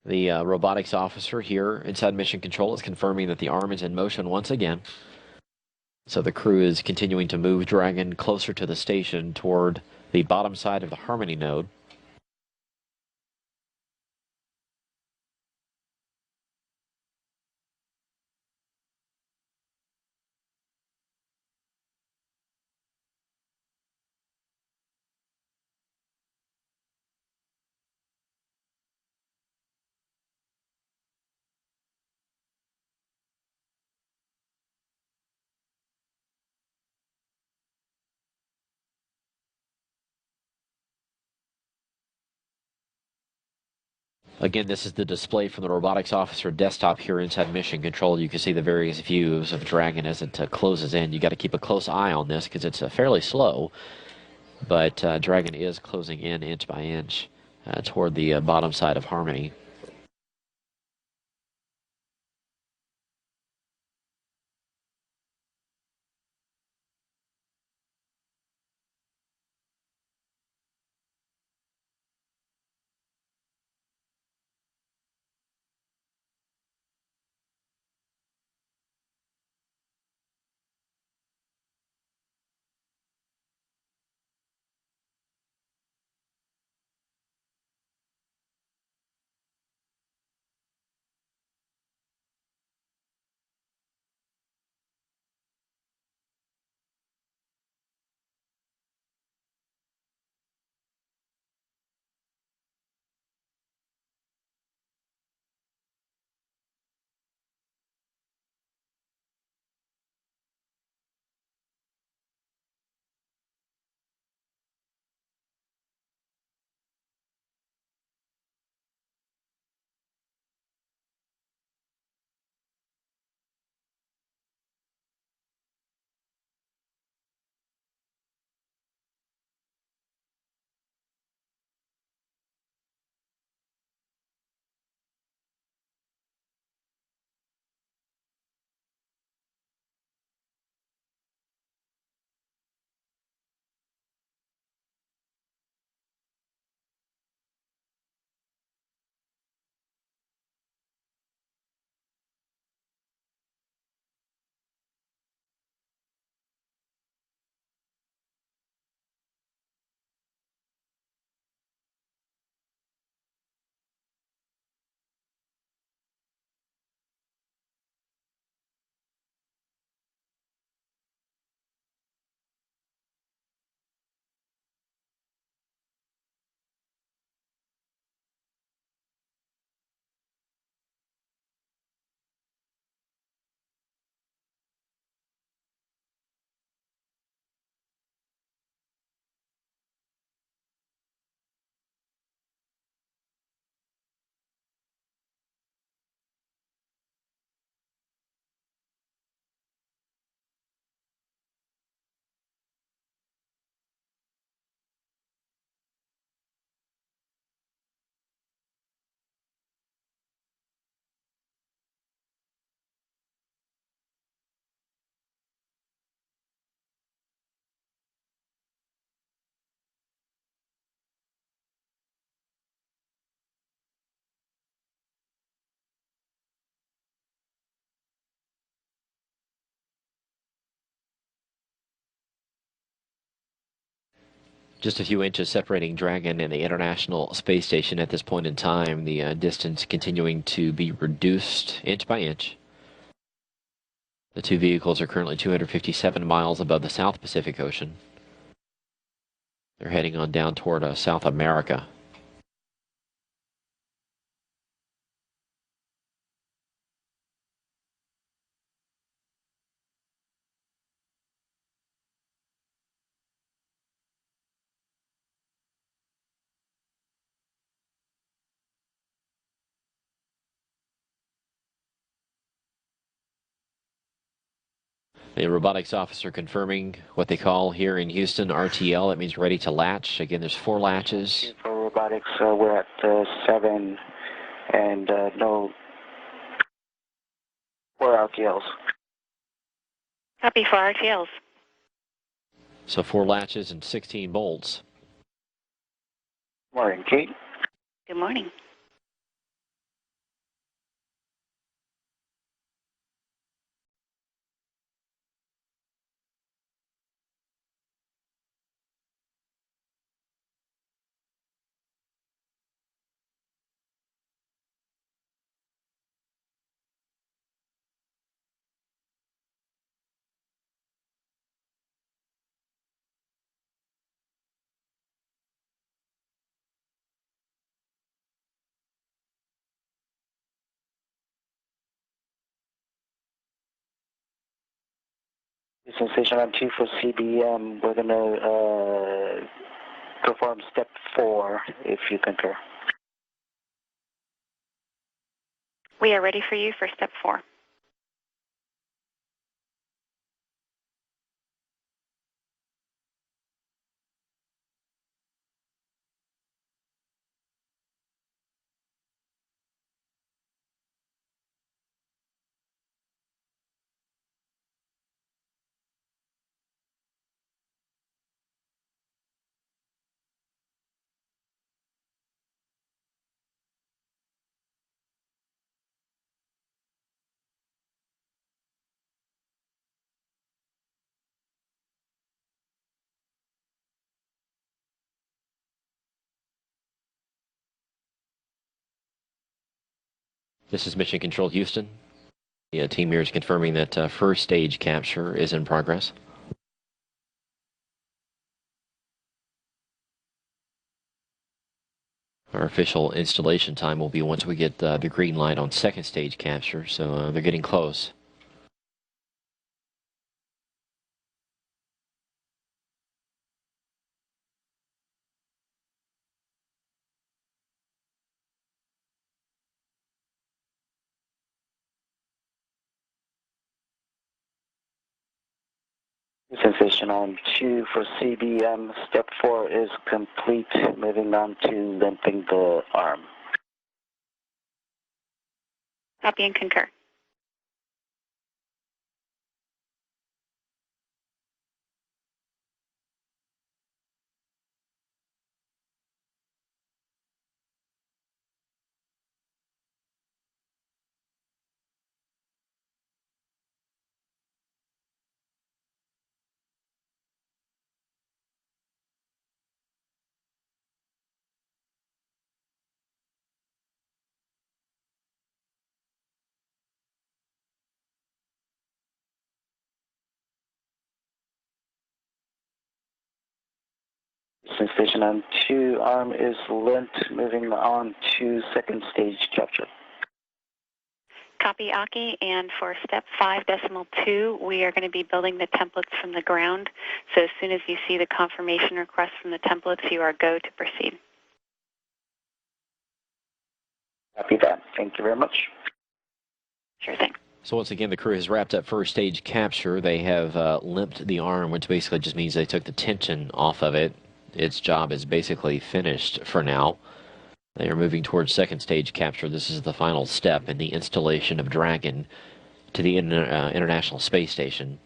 The robotics officer here inside Mission Control is confirming that the arm is in motion once again. So the crew is continuing to move Dragon closer to the station toward the bottom side of the Harmony node. Again, this is the display from the robotics officer desktop here inside Mission Control. You can see the various views of Dragon as it closes in. You got to keep a close eye on this because it's fairly slow, but Dragon is closing in inch by inch toward the bottom side of Harmony. Just a few inches separating Dragon and the International Space Station at this point in time. The distance continuing to be reduced inch by inch. The two vehicles are currently 257 miles above the South Pacific Ocean. They're heading on down toward South America. The robotics officer confirming what they call here in Houston RTL. That means ready to latch. Again, there's 4 latches. For robotics, we're at 7 and no 4 RTLs. Copy 4 RTLs. So 4 latches and 16 bolts. Morning, Kate. Good morning. Sensation on 2 for CBM. We're going to perform step 4, if you concur. We are ready for you for step 4. This is Mission Control Houston. The team here is confirming that first stage capture is in progress. Our official installation time will be once we get the green light on second stage capture, so they're getting close. Sensation on 2 for CBM. Step 4 is complete. Moving on to limping the arm. Copy and concur. Sensation on 2, arm is limped. Moving on to second stage capture. Copy, Aki, and for step 5.2, we are going to be building the templates from the ground. So as soon as you see the confirmation request from the templates, you are go to proceed. Copy that. Thank you very much. Sure thing. So once again, the crew has wrapped up first stage capture. They have limped the arm, which basically just means they took the tension off of it. Its job is basically finished for now. They are moving towards second stage capture. This is the final step in the installation of Dragon to the International Space Station.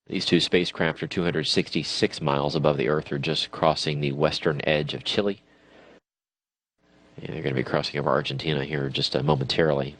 These two spacecraft are 266 miles above the Earth. They're just crossing the western edge of Chile. Yeah, they're going to be crossing over Argentina here just momentarily.